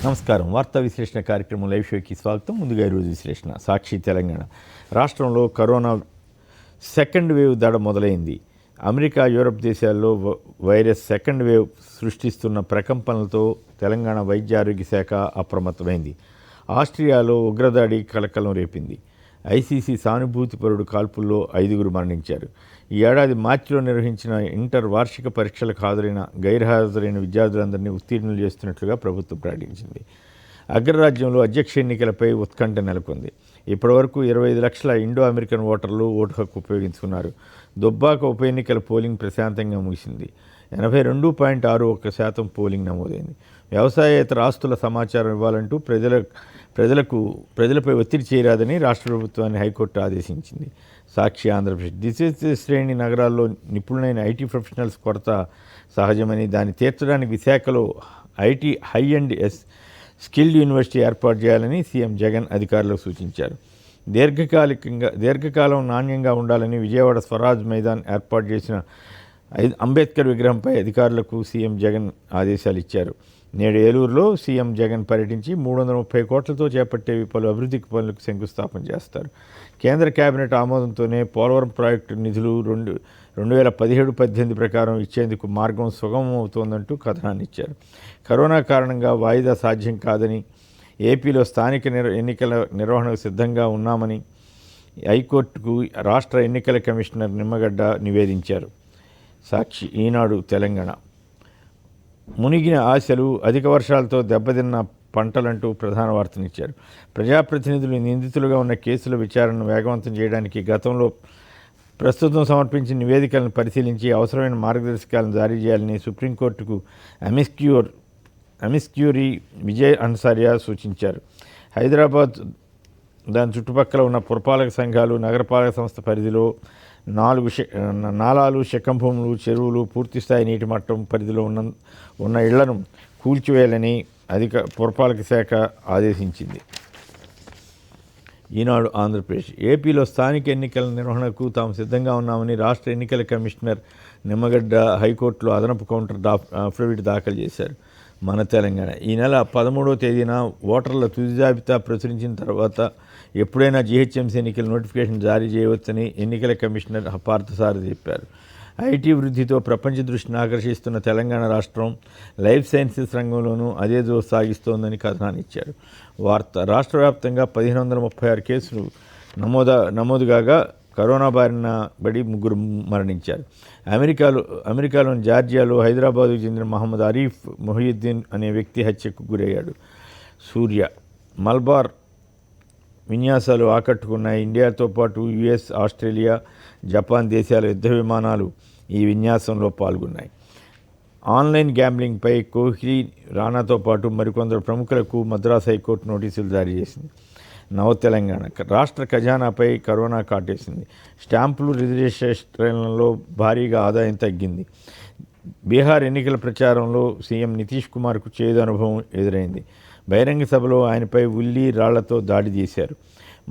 నమస్కారం. వార్తా విశ్లేషణ కార్యక్రమం లైవ్ షోకి స్వాగతం. ముందుగా ఈరోజు విశ్లేషణ. సాక్షి తెలంగాణ రాష్ట్రంలో కరోనా సెకండ్ వేవ్ దడ మొదలైంది. అమెరికా, యూరప్ దేశాల్లో వైరస్ సెకండ్ వేవ్ సృష్టిస్తున్న ప్రకంపనలతో తెలంగాణ వైద్య ఆరోగ్య శాఖ అప్రమత్తమైంది. ఆస్ట్రియాలో ఉగ్రదాడి కలకలం రేపింది. ఐసీసీ సానుభూతిపరుడు కాల్పుల్లో 5 మరణించారు. ఈ ఏడాది మార్చిలో నిర్వహించిన ఇంటర్ వార్షిక పరీక్షలకు గైర్హాజరైన విద్యార్థులందరినీ ఉత్తీర్ణులు చేస్తున్నట్లుగా ప్రభుత్వం ప్రకటించింది. అగ్రరాజ్యంలో అధ్యక్ష ఎన్నికలపై ఉత్కంఠ నెలకొంది. ఇప్పటివరకు 25 లక్షల ఇండో అమెరికన్ ఓటర్లు ఓటు హక్కు ఉపయోగించుకున్నారు. దుబ్బాక ఉప ఎన్నికల పోలింగ్ ప్రశాంతంగా ముగిసింది. 82.61% పోలింగ్ నమోదైంది. వ్యవసాయేతర ఆస్తుల సమాచారం ఇవ్వాలంటూ ప్రజలపై ఒత్తిడి చేయరాదని రాష్ట్ర ప్రభుత్వాన్ని హైకోర్టు ఆదేశించింది. సాక్షి ఆంధ్రప్రదేశ్ ద్వితీయ శ్రేణి నగరాల్లో నిపుణులైన ఐటీ ప్రొఫెషనల్స్ కొరత సహజమని, దాన్ని తీర్చడానికి విశాఖలో IT high and skilled university ఏర్పాటు చేయాలని సీఎం జగన్ అధికారులకు సూచించారు. దీర్ఘకాలం నాణ్యంగా ఉండాలని విజయవాడ స్వరాజ్ మైదాన్ ఏర్పాటు చేసిన అంబేద్కర్ విగ్రహంపై అధికారులకు సీఎం జగన్ ఆదేశాలు ఇచ్చారు. నేడు ఏలూరులో సీఎం జగన్ పర్యటించి 330 కోట్లతో చేపట్టే పలు అభివృద్ధి పనులకు శంకుస్థాపన చేస్తారు. కేంద్ర కేబినెట్ ఆమోదంతోనే పోలవరం ప్రాజెక్టు నిధులు 2017-18 ప్రకారం ఇచ్చేందుకు మార్గం సుగమం అవుతోందంటూ కథనాన్ని ఇచ్చారు. కరోనా కారణంగా వాయిదా సాధ్యం కాదని, ఏపీలో స్థానిక ఎన్నికల నిర్వహణకు సిద్ధంగా ఉన్నామని హైకోర్టుకు రాష్ట్ర ఎన్నికల కమిషనర్ నిమ్మగడ్డ నివేదించారు. సాక్షి ఈనాడు తెలంగాణ మునిగిన ఆశలు, అధిక వర్షాలతో దెబ్బతిన్న పంటలంటూ ప్రధాన వార్తనిచ్చారు. ప్రజాప్రతినిధులు నిందితులుగా ఉన్న కేసుల విచారణను వేగవంతం చేయడానికి ప్రస్తుతం సమర్పించిన నివేదికలను పరిశీలించి అవసరమైన మార్గదర్శకాలను జారీ చేయాలని సుప్రీంకోర్టుకు అమిస్క్యూరీ విజయ్ అన్సారియా సూచించారు. హైదరాబాద్ దాని చుట్టుపక్కల ఉన్న పురపాలక సంఘాలు, నగరపాలక సంస్థ పరిధిలో 4 నాలాలు, శకంభూములు, చెరువులు పూర్తిస్థాయి నీటి మట్టం పరిధిలో ఉన్న ఇళ్లను కూల్చివేయాలని పురపాలక శాఖ ఆదేశించింది. ఈనాడు ఆంధ్రప్రదేశ్ ఏపీలో స్థానిక ఎన్నికల నిర్వహణకు తాము సిద్ధంగా ఉన్నామని రాష్ట్ర ఎన్నికల కమిషనర్ నిమ్మగడ్డ హైకోర్టులో అదనపు కౌంటర్ అఫిడవిట్ దాఖలు చేశారు. మన తెలంగాణ ఈ నెల 13వ తేదీన ఓటర్ల తుది జాబితా ప్రచురించిన తర్వాత ఎప్పుడైనా జీహెచ్ఎంసీ ఎన్నికల నోటిఫికేషన్ జారీ చేయవచ్చని ఎన్నికల కమిషనర్ పార్థసారథి చెప్పారు. ఐటీ వృద్ధితో ప్రపంచ దృష్టిని ఆకర్షిస్తున్న తెలంగాణ రాష్ట్రం లైఫ్ సైన్సెస్ రంగంలోనూ అదే జోరు సాగిస్తోందని కథనాన్ని ఇచ్చారు. రాష్ట్ర వ్యాప్తంగా 1536 కేసులు నమోదు కాగా కరోనా బారిన పడి 3 మరణించారు. అమెరికాలోని జార్జియాలో హైదరాబాదుకు చెందిన మహమ్మద్ ఆరిఫ్ మొహియుద్దీన్ అనే వ్యక్తి హత్యకు గురయ్యాడు. సూర్య మల్బార్ విన్యాసాలు ఆకట్టుకున్నాయి. ఇండియాతో పాటు యుఎస్, ఆస్ట్రేలియా, జపాన్ దేశాల యుద్ధ విమానాలు ఈ విన్యాసంలో పాల్గొన్నాయి. ఆన్లైన్ గ్యాంబ్లింగ్పై కోహ్లీ, రాణాతో పాటు మరికొందరు ప్రముఖులకు మద్రాస్ హైకోర్టు నోటీసులు జారీ చేసింది. నవ తెలంగాణ రాష్ట్ర ఖజానాపై కరోనా కాటేసింది. స్టాంపులు, రిజిస్ట్రేషన్లలో భారీగా ఆదాయం తగ్గింది. బీహార్ ఎన్నికల ప్రచారంలో సీఎం నితీష్ కుమార్కు చేదు అనుభవం ఎదురైంది. బహిరంగ సభలో ఆయనపై ఉల్లి, రాళ్లతో దాడి చేశారు.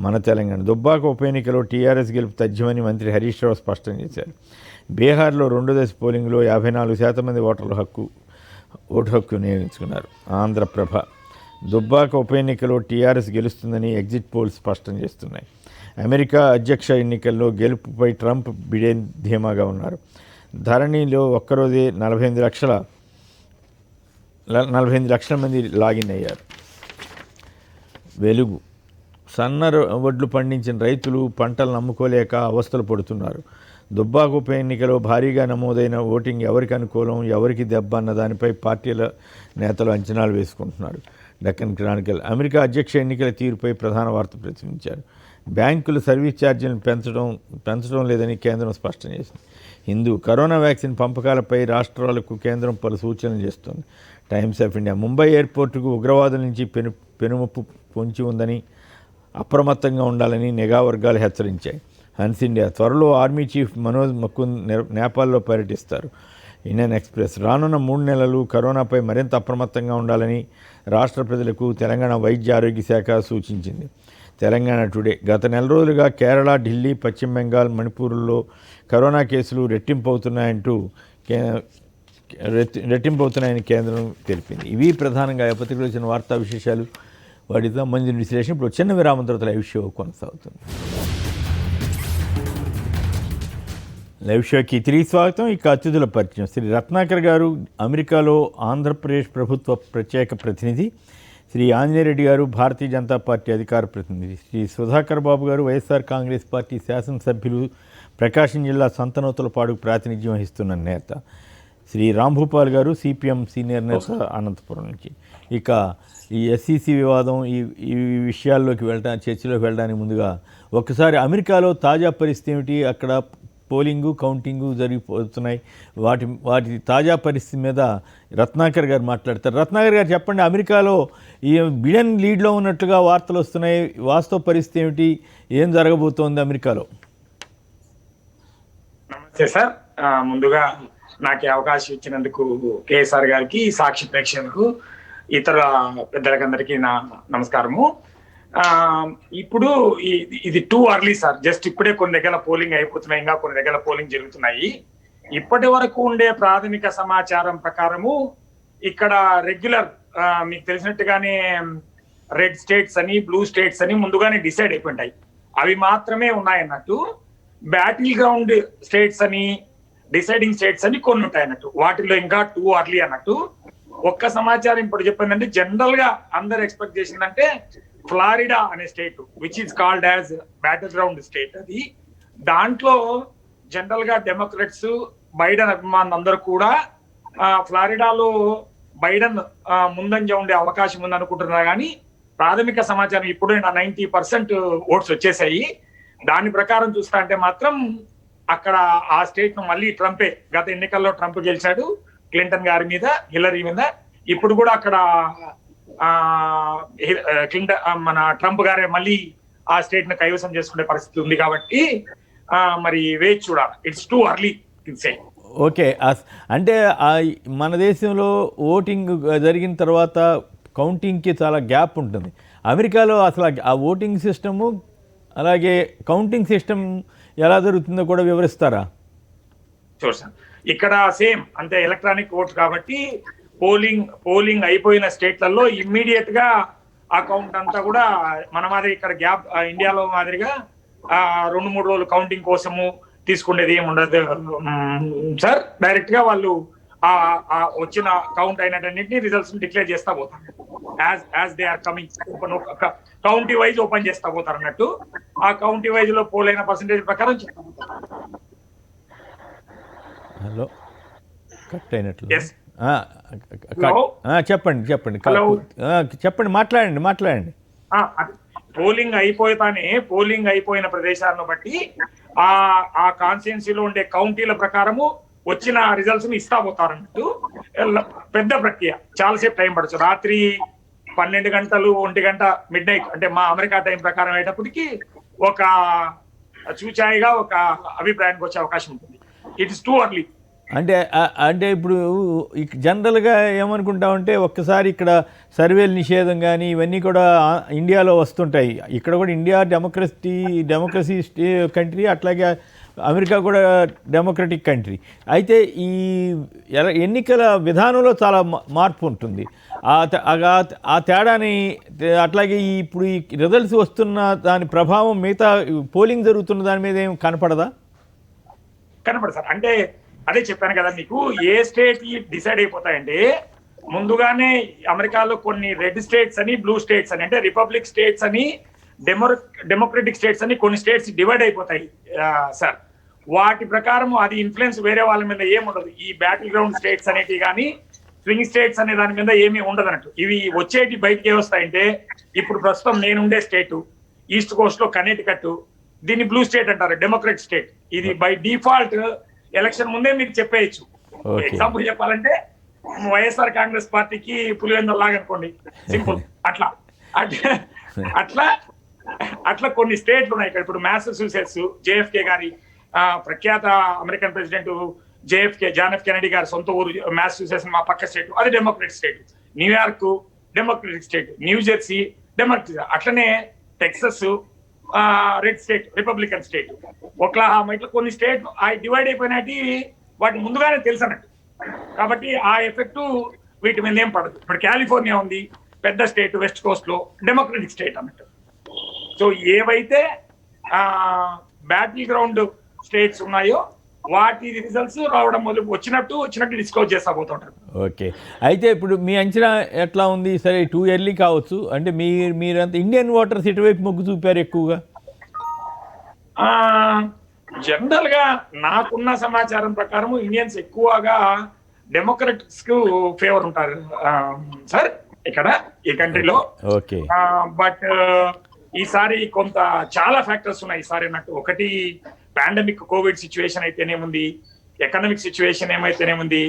మన తెలంగాణ దుబ్బాక ఉప ఎన్నికలో టీఆర్ఎస్ గెలుపు తథ్యమని మంత్రి హరీష్ రావు స్పష్టం చేశారు. బీహార్లో 2వ దశ పోలింగ్లో 54% మంది ఓటు హక్కు వినియోగించుకున్నారు. ఆంధ్రప్రభ దుబ్బాక ఉప ఎన్నికలో టీఆర్ఎస్ గెలుస్తుందని ఎగ్జిట్ పోల్స్ స్పష్టం చేస్తున్నాయి. అమెరికా అధ్యక్ష ఎన్నికల్లో గెలుపుపై ట్రంప్ బిడెన్ ధీమాగా ఉన్నారు. ధరణిలో ఒక్కరోజే 45 లక్షల మంది లాగిన్ అయ్యారు. వెలుగు సన్న వడ్లు పండించిన రైతులు పంటలను అమ్ముకోలేక అవస్థలు పడుతున్నారు. దుబ్బాక ఉప ఎన్నికలో భారీగా నమోదైన ఓటింగ్ ఎవరికి అనుకూలం, ఎవరికి దెబ్బ అన్న దానిపై పార్టీల నేతలు అంచనాలు వేసుకుంటున్నారు. డక్కన్ క్రానికల్ అమెరికా అధ్యక్ష ఎన్నికల తీరుపై ప్రధాన వార్త ప్రచురించారు. బ్యాంకులు సర్వీస్ ఛార్జీలను పెంచడం లేదని కేంద్రం స్పష్టం చేసింది. హిందూ కరోనా వ్యాక్సిన్ పంపకాలపై రాష్ట్రాలకు కేంద్రం పలు సూచనలు చేస్తోంది. టైమ్స్ ఆఫ్ ఇండియా ముంబై ఎయిర్పోర్టుకు ఉగ్రవాదుల నుంచి పెనుముప్పు పొంచి ఉందని, అప్రమత్తంగా ఉండాలని నిఘా వర్గాలు హెచ్చరించాయి. హన్స్ ఇండియా త్వరలో ఆర్మీ చీఫ్ మనోజ్ ముకుంద్ నేపాల్లో పర్యటిస్తారు. ఇండియన్ ఎక్స్ప్రెస్ రానున్న 3 నెలలు కరోనాపై మరింత అప్రమత్తంగా ఉండాలని రాష్ట్ర ప్రజలకు తెలంగాణ వైద్య ఆరోగ్య శాఖ సూచించింది. తెలంగాణ టుడే గత నెల రోజులుగా కేరళ, ఢిల్లీ, పశ్చిమ బెంగాల్, మణిపూర్లో కరోనా కేసులు రెట్టింపు అవుతున్నాయంటూ రెట్టింపు అవుతున్నాయని కేంద్రం తెలిపింది. ఇవి ప్రధానంగా పత్రికలో వచ్చిన వార్తా విశేషాలు, వాటికి సంబంధించిన విశ్లేషణ. ఇప్పుడు చిన్న విరామం తర్వాత లైవ్ షో కొనసాగుతుంది. లైవ్ షోకి తిరిగి స్వాగతం. ఇక అతిథుల పరిచయం. శ్రీ రత్నాకర్ గారు అమెరికాలో ఆంధ్రప్రదేశ్ ప్రభుత్వ ప్రత్యేక ప్రతినిధి, శ్రీ ఆంజనేయరెడ్డి గారు భారతీయ జనతా పార్టీ అధికార ప్రతినిధి, శ్రీ సుధాకర్ బాబు గారు వైఎస్ఆర్ కాంగ్రెస్ పార్టీ శాసనసభ్యులు, ప్రకాశం జిల్లా సంతనూతలపాడుకు ప్రాతినిధ్యం వహిస్తున్న నేత, శ్రీ రాంభూపాల్ గారు సిపిఎం సీనియర్ నేత అనంతపురం నుంచి. ఇక ఈ ఎస్సీసీ వివాదం ఈ విషయాల్లోకి చర్చలోకి వెళ్ళడానికి ముందుగా ఒకసారి అమెరికాలో తాజా పరిస్థితి ఏమిటి, అక్కడ పోలింగు కౌంటింగు జరిగిపోతున్నాయి, వాటి తాజా పరిస్థితి మీద రత్నాకర్ గారు మాట్లాడతారు. రత్నాకర్ గారు చెప్పండి, అమెరికాలో ఈ బిడెన్ లీడ్లో ఉన్నట్లుగా వార్తలు వస్తున్నాయి, వాస్తవ పరిస్థితి ఏమిటి, ఏం జరగబోతోంది అమెరికాలో? నమస్తే సార్. ముందుగా నాకు అవకాశం ఇచ్చినందుకు కేఎస్ఆర్ గారికి, సాక్షి ప్రేక్షకులకు, ఇతర పెద్దలకందరికీ నా నమస్కారము. ఇప్పుడు ఇది టూ అర్లీ సార్. జస్ట్ ఇప్పుడే కొన్ని దగ్గర పోలింగ్ అయిపోతున్నాయి, ఇంకా కొన్ని దగ్గర పోలింగ్ జరుగుతున్నాయి. ఇప్పటి వరకు ఉండే ప్రాథమిక సమాచారం ప్రకారము ఇక్కడ రెగ్యులర్ మీకు తెలిసినట్టుగానే రెడ్ స్టేట్స్ అని, బ్లూ స్టేట్స్ అని ముందుగానే డిసైడ్ అయిపోయింటాయి. అవి మాత్రమే ఉన్నాయన్నట్టు. బ్యాటిల్ గ్రౌండ్ స్టేట్స్ అని, డిసైడింగ్ స్టేట్స్ అని కొన్ని ఉంటాయి అన్నట్టు. వాటిలో ఇంకా టూ అర్లీ అన్నట్టు. ఒక్క సమాచారం ఇప్పుడు చెప్పిందంటే, జనరల్ గా అందరు ఎక్స్పెక్ట్ చేసిందంటే ఫ్లారిడా అనే state which is called as battle ground state. అది దాంట్లో జనరల్ గా డెమోక్రట్స్, బైడెన్ అభిమానులు అందరూ కూడా ఫ్లారిడాలో బైడెన్ ముందంజ ఉండే అవకాశం ఉంది అనుకుంటున్నారు. కానీ ప్రాథమిక సమాచారం ఇప్పుడు 90% ఓట్స్ వచ్చేసాయి. దాని ప్రకారం చూస్తా అంటే మాత్రం అక్కడ ఆ స్టేట్ ను మళ్ళీ ట్రంపే, గత ఎన్నికల్లో ట్రంప్ గెలిచాడు క్లింటన్ గారి మీద, హిల్లరీ మీద. ఇప్పుడు కూడా అక్కడ క్లింటన్ మన ట్రంప్ గారే మళ్ళీ ఆ స్టేట్ ను కైవసం చేసుకునే పరిస్థితి ఉంది. కాబట్టి మరి వేచి చూడాలి. It's too early to say. Okay, అంటే మన దేశంలో ఓటింగ్ జరిగిన తర్వాత కౌంటింగ్కి చాలా గ్యాప్ ఉంటుంది. అమెరికాలో అసలు ఆ ఓటింగ్ సిస్టము అలాగే కౌంటింగ్ సిస్టమ్ ఎలా జరుగుతుందో కూడా వివరిస్తారా? చూడు సార్, ఇక్కడ సేమ్ అంటే ఎలక్ట్రానిక్ ఓట్స్ కాబట్టి పోలింగ్ అయిపోయిన స్టేట్లలో ఇమ్మీడియట్ గా ఆ కౌంట్ అంతా కూడా మన మాదిరి ఇక్కడ గ్యాప్ ఇండియాలో మాదిరిగా 2-3 రోజులు కౌంటింగ్ కోసము తీసుకునేది ఏమి ఉండదు సార్. డైరెక్ట్ గా వాళ్ళు వచ్చిన కౌంట్ అయినటువంటి రిజల్ట్స్ డిక్లేర్ చేస్తా పోతారు. As they are coming open, county wise open చేస్తా పోతారు అన్నట్టు. ఆ కౌంటీ వైజ్ లో పోల్ అయిన పర్సెంటేజ్ ప్రకారం చెప్తా. హలో, కట్ అయినట్లు. చెప్పండి చెప్పండి, మాట్లాడండి. పోలింగ్ అయిపోయిన ప్రదేశాలను బట్టి ఆ కాన్స్టిట్యున్సీలో ఉండే కౌంటీల ప్రకారము వచ్చిన రిజల్ట్స్ ని ఇస్తా పోతారన్నట్టు. పెద్ద ప్రక్రియ, చాలాసేపు టైం పడచ్చు. రాత్రి 12 గంటలు 1 గంట మిడ్ నైట్ అంటే మా అమెరికా టైం ప్రకారం అయ్యేటప్పటికి ఒక చూచాయిగా ఒక అభిప్రాయానికి వచ్చే అవకాశం ఉంటుంది. It is too early. అంటే ఇప్పుడు జనరల్గా ఏమనుకుంటామంటే, ఒక్కసారి ఇక్కడ సర్వేలు నిషేధం కానీ ఇవన్నీ కూడా ఇండియాలో వస్తుంటాయి. ఇక్కడ కూడా ఇండియా డెమోక్రసీ కంట్రీ, అట్లాగే అమెరికా కూడా డెమోక్రటిక్ కంట్రీ. అయితే ఈ ఎన్నికల విధానంలో చాలా మార్పు ఉంటుంది. ఆ తేడాని, అట్లాగే ఇప్పుడు ఈ రిజల్ట్స్ వస్తున్న దాని ప్రభావం మిగతా పోలింగ్ జరుగుతున్న దాని మీద ఏం కనపడదా? కనపడదు సార్. అంటే అదే చెప్పాను కదా మీకు, ఏ స్టేట్ డిసైడ్ అయిపోతాయంటే ముందుగానే అమెరికాలో కొన్ని రెడ్ స్టేట్స్ అని, బ్లూ స్టేట్స్ అని, అంటే రిపబ్లిక్ స్టేట్స్ అని, డెమోక్రటిక్ స్టేట్స్ అని కొన్ని స్టేట్స్ డివైడ్ అయిపోతాయి సార్. వాటి ప్రకారం అది ఇన్ఫ్లుయెన్స్ వేరే వాళ్ళ మీద ఏముండదు. ఈ బ్యాటిల్ గ్రౌండ్ స్టేట్స్ అనేటివి కానీ, స్వింగ్ స్టేట్స్ అనే దాని మీద ఏమీ ఉండదు అన్నట్టు. ఇవి వచ్చేటి బయటకి ఏమొస్తాయంటే, ఇప్పుడు ప్రస్తుతం నేనుండే స్టేటు ఈస్ట్ కోస్ట్ లో కర్ణాటక, దీన్ని బ్లూ స్టేట్ అంటారు, డెమోక్రటిక్ స్టేట్. ఇది బై డిఫాల్ట్ ఎలక్షన్ ముందే మీకు చెప్పేయచ్చు. ఎగ్జాంపుల్ చెప్పాలంటే వైఎస్ఆర్ కాంగ్రెస్ పార్టీకి పులివెందుల లాగా అనుకోండి, సింపుల్. అట్లా కొన్ని స్టేట్లు ఉన్నాయి ఇక్కడ. ఇప్పుడు మ్యాసచ్యూసెట్స్, జేఎఫ్కే గారి ప్రఖ్యాత American president John F Kennedy గారి సొంత ఊరు మ్యాసచ్యూసెట్స్, మా పక్క స్టేట్, అది democratic state. New York democratic state, New Jersey democratic. అట్లనే Texas red state, Republican state. Oklahoma, ఇట్లా కొన్ని స్టేట్ డివైడ్ అయిపోయినట్టు వాటి ముందుగానే తెలుసు అన్నట్టు. కాబట్టి ఆ ఎఫెక్ట్ వీటి మీద ఏం పడదు. ఇప్పుడు కాలిఫోర్నియా ఉంది, పెద్ద స్టేట్, వెస్ట్ కోస్ట్ లో డెమోక్రటిక్ స్టేట్ అన్నట్టు. సో ఏవైతే బ్యాటిల్ గ్రౌండ్ స్టేట్స్ ఉన్నాయో వాటి రిజల్ట్స్ రావడం వచ్చినట్టు డిస్కౌట్ చేస్తా పోతుంటారు. ఓకే, అయితే ఇప్పుడు మీ అంచనా ఎట్లా ఉంది? సరే, టూ ఇయర్లీ కావచ్చు, అంటే మీరంతా ఇండియన్ ఓటర్స్ ఇటువైపు మొగ్గు చూపారు ఎక్కువగా? జనరల్ గా నాకున్న సమాచారం ప్రకారం ఇండియన్స్ ఎక్కువగా డెమోక్రటిక్స్ కు ఫేవర్ ఉంటారు సార్ ఇక్కడ ఈ కంట్రీలో. ఓకే, బట్ ఈసారి కొంత చాలా ఫ్యాక్టర్స్ ఉన్నాయి ఈసారి అన్నట్టు. ఒకటి పాండమిక్ కోవిడ్ సిచ్యువేషన్ అయితేనేముంది, ఎకనామిక్ సిచ్యువేషన్ ఏమైతేనేముంది,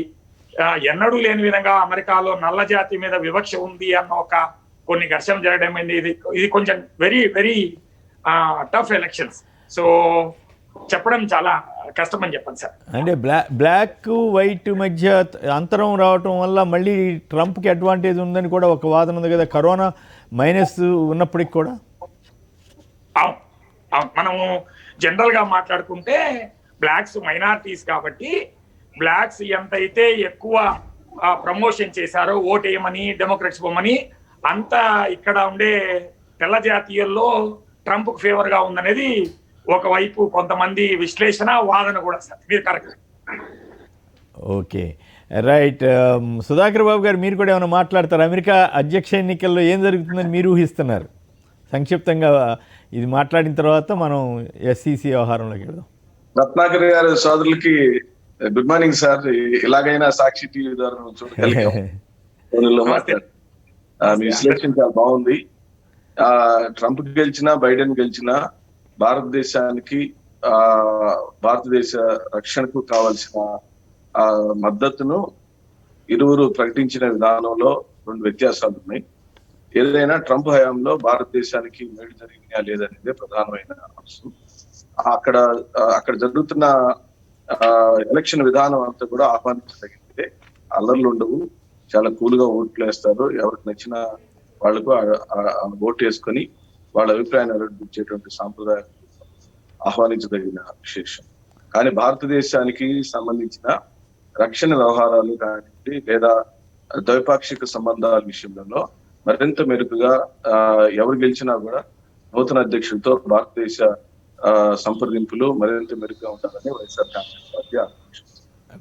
ఎన్నడూ లేని విధంగా అమెరికాలో నల్ల జాతి మీద వివక్ష ఉంది అన్న కొన్ని ఘర్షణ జరగడం అయింది. ఇది కొంచెం very very tough elections. So చెప్పడం చాలా కష్టం అని చెప్పండి సార్. అంటే బ్లాక్ వైట్ మధ్య అంతరం రావటం వల్ల మళ్ళీ ట్రంప్కి అడ్వాంటేజ్ ఉందని కూడా ఒక వాదన ఉంది కదా, కరోనా మైనస్ ఉన్నప్పటికి కూడా. మనము జనరల్ గా మాట్లాడుకుంటే బ్లాక్స్ మైనారిటీస్ కాబట్టి బ్లాక్స్ ఎంతైతే ఎక్కువ ప్రమోషన్ చేశారో ఓటేయమని, డెమోక్రట్స్ బొమ్మని, అంత ఇక్కడ ఉండే తెల్ల జాతీయుల్లో ట్రంప్ కు ఫేవర్ గా ఉందనేది ఒకవైపు కొంతమంది విశ్లేషణ, వాదన కూడా సార్. మీరు correct. Okay, right. Sudhakar Babu గారు, మీరు కూడా ఏమైనా మాట్లాడతారు? అమెరికా అధ్యక్ష ఎన్నికల్లో ఏం జరుగుతుందని మీరు ఊహిస్తున్నారు? సంక్షిప్తంగా ఇది మాట్లాడిన తర్వాత మనం ఎస్సీసీ వ్యవహారంలోకి వెళ్దాం. రత్నాకర్ గారి సోదరులకి గుడ్ మార్నింగ్ సార్. ఇలాగైనా సాక్షి టీవీ ద్వారా చూడగలిగాం. మీ విశ్లేషణ చాలా బాగుంది. ట్రంప్ గెలిచినా బైడెన్ గెలిచినా భారతదేశానికి భారతదేశ రక్షణకు కావాల్సిన మద్దతును ఇరువురు ప్రకటించిన విధానంలో రెండు వ్యత్యాసాలు ఉన్నాయి. ఏదైనా ట్రంప్ హయాంలో భారతదేశానికి మేలు జరిగినా లేదనేదే ప్రధానమైన అంశం. అక్కడ జరుగుతున్న ఎలక్షన్ విధానం అంతా కూడా ఆహ్వానించదగినదే. అల్లర్లు ఉండవు, చాలా కూల్గా ఓట్లు వేస్తారు. ఎవరికి నచ్చిన వాళ్లకు ఓటు వేసుకొని వాళ్ళ అభిప్రాయాన్ని వెల్లడించేటువంటి సాంప్రదాయం ఆహ్వానించదగిన విశేషం. కానీ భారతదేశానికి సంబంధించిన రక్షణ వ్యవహారాలు కానివ్వండి లేదా ద్వైపాక్షిక సంబంధాల విషయంలో మరింత మెరుగ్గా ఎవరు గెలిచినా కూడా నూతన అధ్యక్షుడితో భారతదేశ సంప్రదింపులు మరింత మెరుగ్గా ఉండాలని వైఎస్ఆర్ కాంగ్రెస్ పార్టీ ఆలోచిస్తుంది.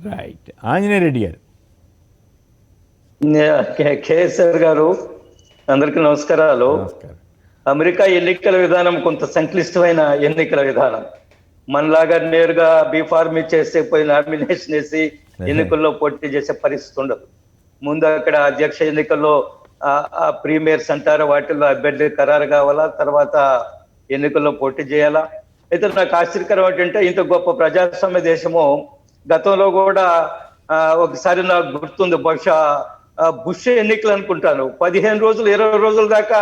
రైట్. ఆంజనేయ రెడ్డి గారు. కేసీఆర్ గారు, అందరికీ నమస్కారాలు. అమెరికా ఎన్నికల విధానం కొంత సంక్లిష్టమైన ఎన్నికల విధానం. మనలాగా నేరుగా బీఫార్మీ చేస్తే పోయి నామినేషన్ వేసి ఎన్నికల్లో పోటీ చేసే పరిస్థితి ఉండదు. ముందు అక్కడ అధ్యక్ష ఎన్నికల్లో ప్రీమియర్స్ అంటారు, వాటిల్లో అభ్యర్థి ఖరారు కావాలా, తర్వాత ఎన్నికల్లో పోటీ చేయాలా. అయితే నాకు ఆశ్చర్యకరం ఏంటంటే ఇంత గొప్ప ప్రజాస్వామ్య దేశము గతంలో కూడా ఒకసారి నాకు గుర్తుంది, బహుశా బుష్ ఎన్నికలు అనుకుంటాను, 15 రోజులు 20 రోజుల దాకా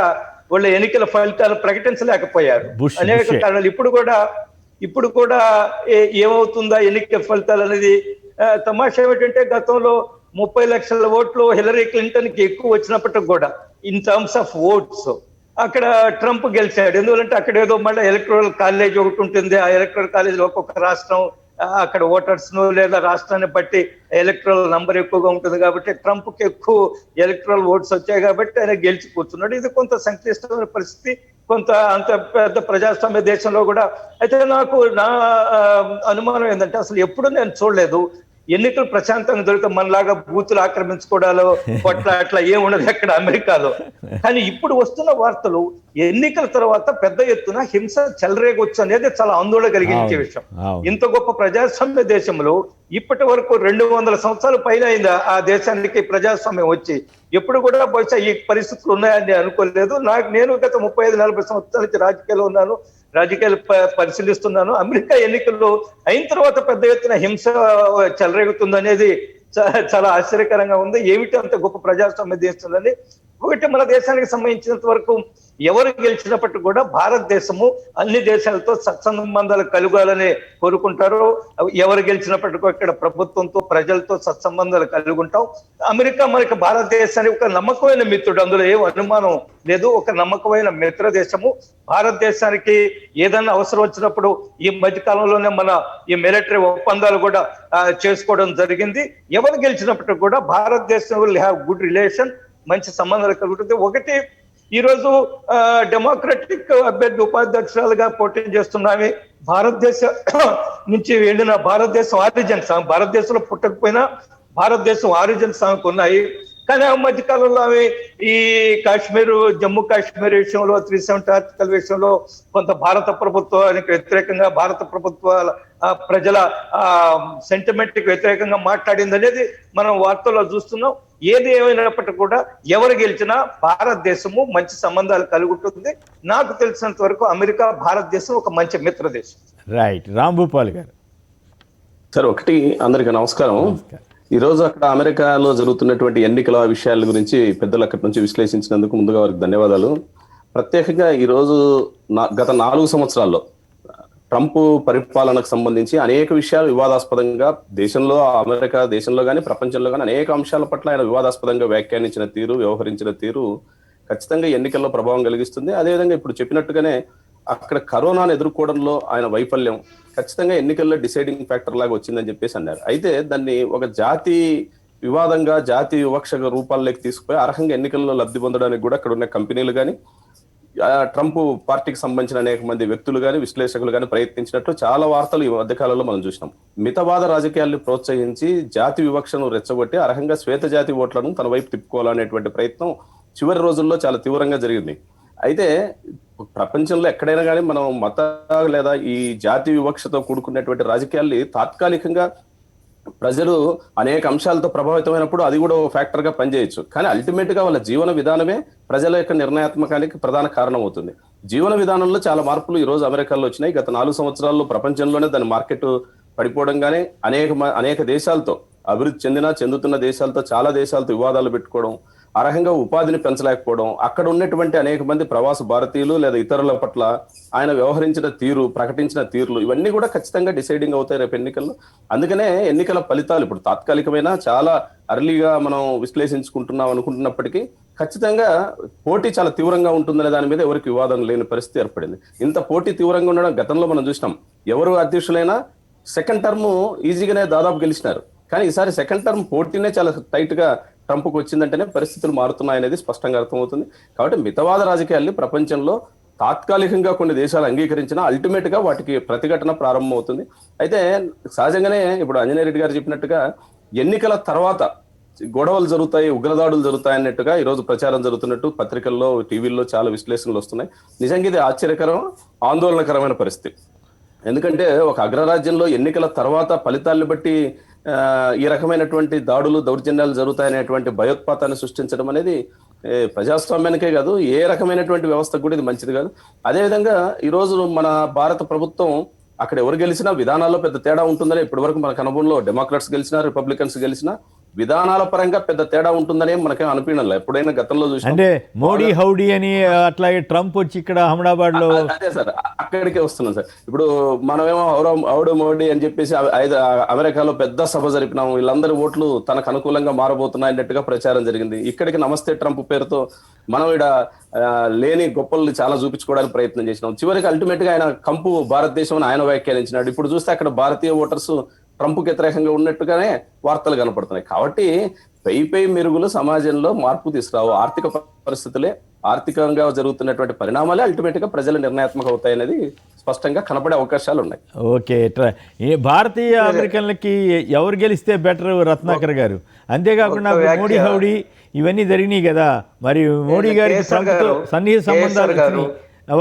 వాళ్ళ ఎన్నికల ఫలితాలు ప్రకటించలేకపోయారు. అనేక కారణాలు. ఇప్పుడు కూడా ఏమవుతుందా ఎన్నికల ఫలితాలు అనేది తమాషా ఏమిటంటే గతంలో 30 లక్షల ఓట్లు హిలరీ క్లింటన్ కి ఎక్కువ వచ్చినప్పటికి కూడా ఇన్ టర్మ్స్ ఆఫ్ ఓట్స్ అక్కడ ట్రంప్ గెలిచాడు. ఎందుకంటే అక్కడ ఏదో మళ్ళీ ఎలక్టరల్ కాలేజ్ ఒకటి ఉంటుంది. ఆ ఎలక్టరల్ కాలేజీలో ఒక్కొక్క రాష్ట్రం అక్కడ ఓటర్స్ ను లేదా రాష్ట్రాన్ని బట్టి ఎలక్టరల్ నంబర్ ఎక్కువగా ఉంటుంది కాబట్టి ట్రంప్ కి ఎక్కువ ఎలక్టరల్ ఓట్స్ వచ్చాయి కాబట్టి ఆయన గెలిచి కూర్చున్నాడు. ఇది కొంత సంక్లిష్టమైన పరిస్థితి, కొంత అంత పెద్ద ప్రజాస్వామ్య దేశంలో కూడా. అయితే నాకు నా అనుమానం ఏంటంటే అసలు ఎప్పుడు నేను చూడలేదు ఎన్నికలు ప్రశాంతంగా దొరికితే మనలాగా బూతులు ఆక్రమించుకోవడాలు అట్లా ఏముండదు అక్కడ అమెరికాలో. కానీ ఇప్పుడు వస్తున్న వార్తలు ఎన్నికల తర్వాత పెద్ద ఎత్తున హింస చెలరేగొచ్చు అనేది చాలా ఆందోళన కలిగించే విషయం. ఇంత గొప్ప ప్రజాస్వామ్య దేశంలో ఇప్పటి వరకు 200 సంవత్సరాలు పైన అయింది ఆ దేశానికి ప్రజాస్వామ్యం వచ్చి. ఎప్పుడు కూడా బహుశా ఈ పరిస్థితులు ఉన్నాయని అనుకోలేదు. నేను గత 35-40 సంవత్సరాల నుంచి రాజకీయాల్లో ఉన్నాను, రాజకీయాలు పరిశీలిస్తున్నాను. అమెరికా ఎన్నికల్లో అయిన తర్వాత పెద్ద ఎత్తున హింస చెలరేగుతుంది అనేది చాలా ఆశ్చర్యకరంగా ఉంది. ఏమిటి అంత గొప్ప ప్రజాస్వామ్య దేశంలోని ఒకటి మన దేశానికి సంబంధించినంత వరకు ఎవరు గెలిచినప్పటికీ కూడా భారతదేశము అన్ని దేశాలతో సత్సంబంధాలు కలగాలని కోరుకుంటారు. ఎవరు గెలిచినప్పటికీ ఇక్కడ ప్రభుత్వంతో ప్రజలతో సత్సంబంధాలు కలిగి ఉంటాం. అమెరికా మనకి భారతదేశానికి ఒక నమ్మకమైన మిత్రుడు, అందులో ఏం అనుమానం లేదు. ఒక నమ్మకమైన మిత్ర దేశము. భారతదేశానికి ఏదైనా అవసరం వచ్చినప్పుడు ఈ మధ్య కాలంలోనే మన ఈ మిలిటరీ ఒప్పందాలు కూడా చేసుకోవడం జరిగింది. ఎవరు గెలిచినప్పటికీ కూడా భారతదేశం విల్ హ్యావ్ గుడ్ రిలేషన్, మంచి సంబంధాలు కలుగుతుంది. ఒకటి, ఈరోజు డెమోక్రటిక్ అభ్యర్థి ఉపాధ్యక్షురాలుగా పోటీ చేస్తున్నామే. భారతదేశ నుంచి వెళ్ళిన భారతదేశం ఆరిజిన్స్, భారతదేశంలో పుట్టకపోయినా భారతదేశం ఆరిజిన్స్ ఆమెకు ఉన్నాయి. కానీ ఆ మధ్య కాలంలో ఆమె ఈ కాశ్మీర్, జమ్మూ కాశ్మీర్ విషయంలో 370 ఆర్టికల్ విషయంలో కొంత భారత ప్రభుత్వానికి వ్యతిరేకంగా, భారత ప్రభుత్వాల ప్రజల సెంటిమెంట్ కి వ్యతిరేకంగా మాట్లాడింది అనేది మనం వార్తల్లో చూస్తున్నాం. ఏది ఏమైనప్పటికీ కూడా ఎవరు గెలిచినా భారతదేశము మంచి సంబంధాలు కలిగి ఉంటుంది. నాకు తెలిసినంత వరకు అమెరికా భారతదేశం ఒక మంచి మిత్ర దేశం. రైట్. రాంభూపాల్ గారు. సార్, ఒకటి, అందరికీ నమస్కారం. ఈ రోజు అక్కడ అమెరికాలో జరుగుతున్నటువంటి ఎన్నికల విషయాల గురించి పెద్దలు అక్కడి నుంచి విశ్లేషించినందుకు ముందుగా వారికి ధన్యవాదాలు. ప్రత్యేకంగా ఈ రోజు గత 4 సంవత్సరాల్లో ట్రంప్ పరిపాలనకు సంబంధించి అనేక విషయాలు వివాదాస్పదంగా దేశంలో, అమెరికా దేశంలో కానీ ప్రపంచంలో కానీ అనేక అంశాల పట్ల ఆయన వివాదాస్పదంగా వ్యాఖ్యానించిన తీరు, వ్యవహరించిన తీరు ఖచ్చితంగా ఎన్నికల్లో ప్రభావం కలిగిస్తుంది. అదేవిధంగా ఇప్పుడు చెప్పినట్టుగానే అక్కడ కరోనాను ఎదుర్కోవడంలో ఆయన వైఫల్యం ఖచ్చితంగా ఎన్నికల్లో డిసైడింగ్ ఫ్యాక్టర్ లాగా వచ్చిందని చెప్పేసి అన్నారు. అయితే దాన్ని ఒక జాతి వివాదంగా, జాతి వివక్ష రూపాల్లోకి తీసుకుపోయి అర్హంగా ఎన్నికల్లో లబ్ధి పొందడానికి కూడా అక్కడ ఉన్న కంపెనీలు కానీ, ట్రంప్ పార్టీకి సంబంధించిన అనేక మంది వ్యక్తులు కానీ, విశ్లేషకులు కానీ ప్రయత్నించినట్లు చాలా వార్తలు ఈ మధ్యకాలంలో మనం చూసినాం. మితవాద రాజకీయాలను ప్రోత్సహించి జాతి వివక్షను రెచ్చగొట్టి అర్హంగా శ్వేత జాతి ఓట్లను తన వైపు తిప్పుకోవాలనేటువంటి ప్రయత్నం చివరి రోజుల్లో చాలా తీవ్రంగా జరిగింది. అయితే ప్రపంచంలో ఎక్కడైనా కానీ మనం మత లేదా ఈ జాతి వివక్షతో కూడుకున్నటువంటి రాజకీయాల్ని తాత్కాలికంగా ప్రజలు అనేక అంశాలతో ప్రభావితమైనప్పుడు అది కూడా ఒక ఫ్యాక్టర్ గా పనిచేయచ్చు. కానీ అల్టిమేట్ గా వాళ్ళ జీవన విధానమే ప్రజల యొక్క నిర్ణయాత్మకానికి ప్రధాన కారణం అవుతుంది. జీవన విధానంలో చాలా మార్పులు ఈ రోజు అమెరికాలో వచ్చినాయి. గత 4 సంవత్సరాల్లో ప్రపంచంలోనే దాని మార్కెట్ పడిపోవడం కానీ, అనేక దేశాలతో, అభివృద్ధి చెందుతున్న దేశాలతో, చాలా దేశాలతో వివాదాలు పెట్టుకోవడం, అర్హంగా ఉపాధిని పెంచలేకపోవడం, అక్కడ ఉన్నటువంటి అనేక మంది ప్రవాస భారతీయులు లేదా ఇతరుల పట్ల ఆయన వ్యవహరించిన తీరు, ప్రకటించిన తీరులు, ఇవన్నీ కూడా ఖచ్చితంగా డిసైడింగ్ అవుతాయి రేపు ఎన్నికల్లో. అందుకనే ఎన్నికల ఫలితాలు ఇప్పుడు తాత్కాలికమైన చాలా అర్లీగా మనం విశ్లేషించుకుంటున్నాం అనుకుంటున్నప్పటికీ ఖచ్చితంగా పోటీ చాలా తీవ్రంగా ఉంటుందనే దాని మీద ఎవరికి వివాదం లేని పరిస్థితి ఏర్పడింది. ఇంత పోటీ తీవ్రంగా ఉండడం గతంలో మనం చూసినాం. ఎవరు అధ్యక్షులైనా సెకండ్ టర్మ్ ఈజీగానే దాదాపు గెలిచినారు. కానీ ఈసారి సెకండ్ టర్మ్ పోటీనే చాలా టైట్ గా ట్రంప్కు వచ్చిందంటేనే పరిస్థితులు మారుతున్నాయనేది స్పష్టంగా అర్థమవుతుంది. కాబట్టి మితవాద రాజకీయాల్ని ప్రపంచంలో తాత్కాలికంగా కొన్ని దేశాలు అంగీకరించినా అల్టిమేట్ గా వాటికి ప్రతిఘటన ప్రారంభం అవుతుంది. అయితే సహజంగానే ఇప్పుడు అంజనేయ రెడ్డి గారు చెప్పినట్టుగా ఎన్నికల తర్వాత గొడవలు జరుగుతాయి, ఉగ్రదాడులు జరుగుతాయి అన్నట్టుగా ఈ రోజు ప్రచారం జరుగుతున్నట్టు పత్రికల్లో, టీవీల్లో చాలా విశ్లేషణలు వస్తున్నాయి. నిజంగా ఇది ఆశ్చర్యకరం, ఆందోళనకరమైన పరిస్థితి. ఎందుకంటే ఒక అగ్రరాజ్యంలో ఎన్నికల తర్వాత ఫలితాలను బట్టి ఈ రకమైనటువంటి దాడులు, దౌర్జన్యాలు జరుగుతాయనేటువంటి భయోత్పాతాన్ని సృష్టించడం అనేది ప్రజాస్వామ్యానికే కాదు, ఏ రకమైనటువంటి వ్యవస్థకు కూడా ఇది మంచిది కాదు. అదేవిధంగా ఈరోజు మన భారత ప్రభుత్వం అక్కడ ఎవరు గెలిచినా విధానాల్లో పెద్ద తేడా ఉంటుందని ఇప్పటి వరకు మనకు అనుభవంలో డెమోక్రాట్స్ గెలిచినా, రిపబ్లికన్స్ గెలిచినా విధానాల పరంగా పెద్ద తేడా ఉంటుందని మనకేం అనిపించలేదు. ఎప్పుడైనా గతంలో చూసి అంటే మోడీ హౌడీ అని అట్లాగే ట్రంప్ వచ్చి ఇక్కడ అహ్మదాబాద్ లో, అదే సార్ అక్కడికే వస్తున్నాం సార్. ఇప్పుడు మనమేమో హౌడీ మోడీ అని చెప్పేసి అమెరికాలో పెద్ద సభ జరిపినాం, వీళ్ళందరి ఓట్లు తనకు అనుకూలంగా మారబోతున్నాయి అన్నట్టుగా ప్రచారం జరిగింది. ఇక్కడికి నమస్తే ట్రంప్ పేరుతో మనం ఇక్కడ లేని గొప్పలు చాలా చూపించుకోవడానికి ప్రయత్నం చేసినాం. చివరికి అల్టిమేట్ గా ఆయన కంపు భారతదేశం అని ఆయన వ్యాఖ్యానించినాడు. ఇప్పుడు చూస్తే అక్కడ భారతీయ ఓటర్స్ ట్రంప్కి వ్యతిరేకంగా ఉన్నట్టుగానే వార్తలు కనపడుతున్నాయి. కాబట్టి పై మెరుగులు సమాజంలో మార్పు తీసుకురావు. ఆర్థిక పరిస్థితులే, ఆర్థికంగా జరుగుతున్నటువంటి పరిణామాలే అల్టిమేట్ గా ప్రజల నిర్ణయాత్మక అవుతాయనేది స్పష్టంగా కనపడే అవకాశాలు ఉన్నాయి. ఓకే, భారతీయ అమెరికన్లకి ఎవరు గెలిస్తే బెటర్ రత్నాకర్ గారు? అంతేకాకుండా మోడీ హౌడీ ఇవన్నీ జరిగినాయి కదా, మరి మోడీ గారికి ట్రంప్తో సన్నిహిత సంబంధాలు,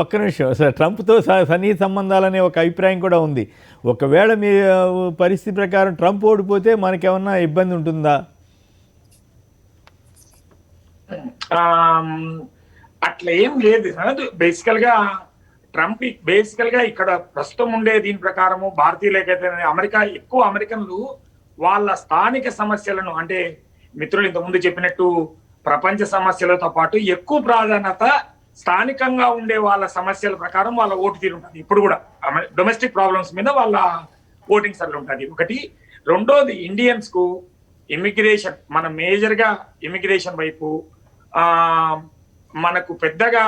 ఒక్క నిమిషం సార్, ట్రంప్తో సన్నిహిత సంబంధాలనే ఒక అభిప్రాయం కూడా ఉంది. ఒకవేళ మీ పరిస్థితి ప్రకారం ట్రంప్ ఓడిపోతే మనకేమన్నా ఇబ్బంది ఉంటుందా? అట్లా ఏం లేదు. బేసికల్ గా ఇక్కడ ప్రస్తుతం ఉండే దీని ప్రకారము భారతీయులకైతే అమెరికా ఎక్కువ అమెరికన్లు వాళ్ళ స్థానిక సమస్యలను, అంటే మిత్రులు ఇంతకుముందు చెప్పినట్టు ప్రపంచ సమస్యలతో పాటు ఎక్కువ ప్రాధాన్యత స్థానికంగా ఉండే వాళ్ళ సమస్యల ప్రకారం వాళ్ళ ఓటు తీరు ఉంటుంది. ఇప్పుడు కూడా డొమెస్టిక్ ప్రాబ్లమ్స్ మీద వాళ్ళ ఓటింగ్ సర్వే ఉంటుంది ఒకటి. రెండోది ఇండియన్స్ కు ఇమిగ్రేషన్, మన మేజర్ గా ఇమిగ్రేషన్ వైపు మనకు పెద్దగా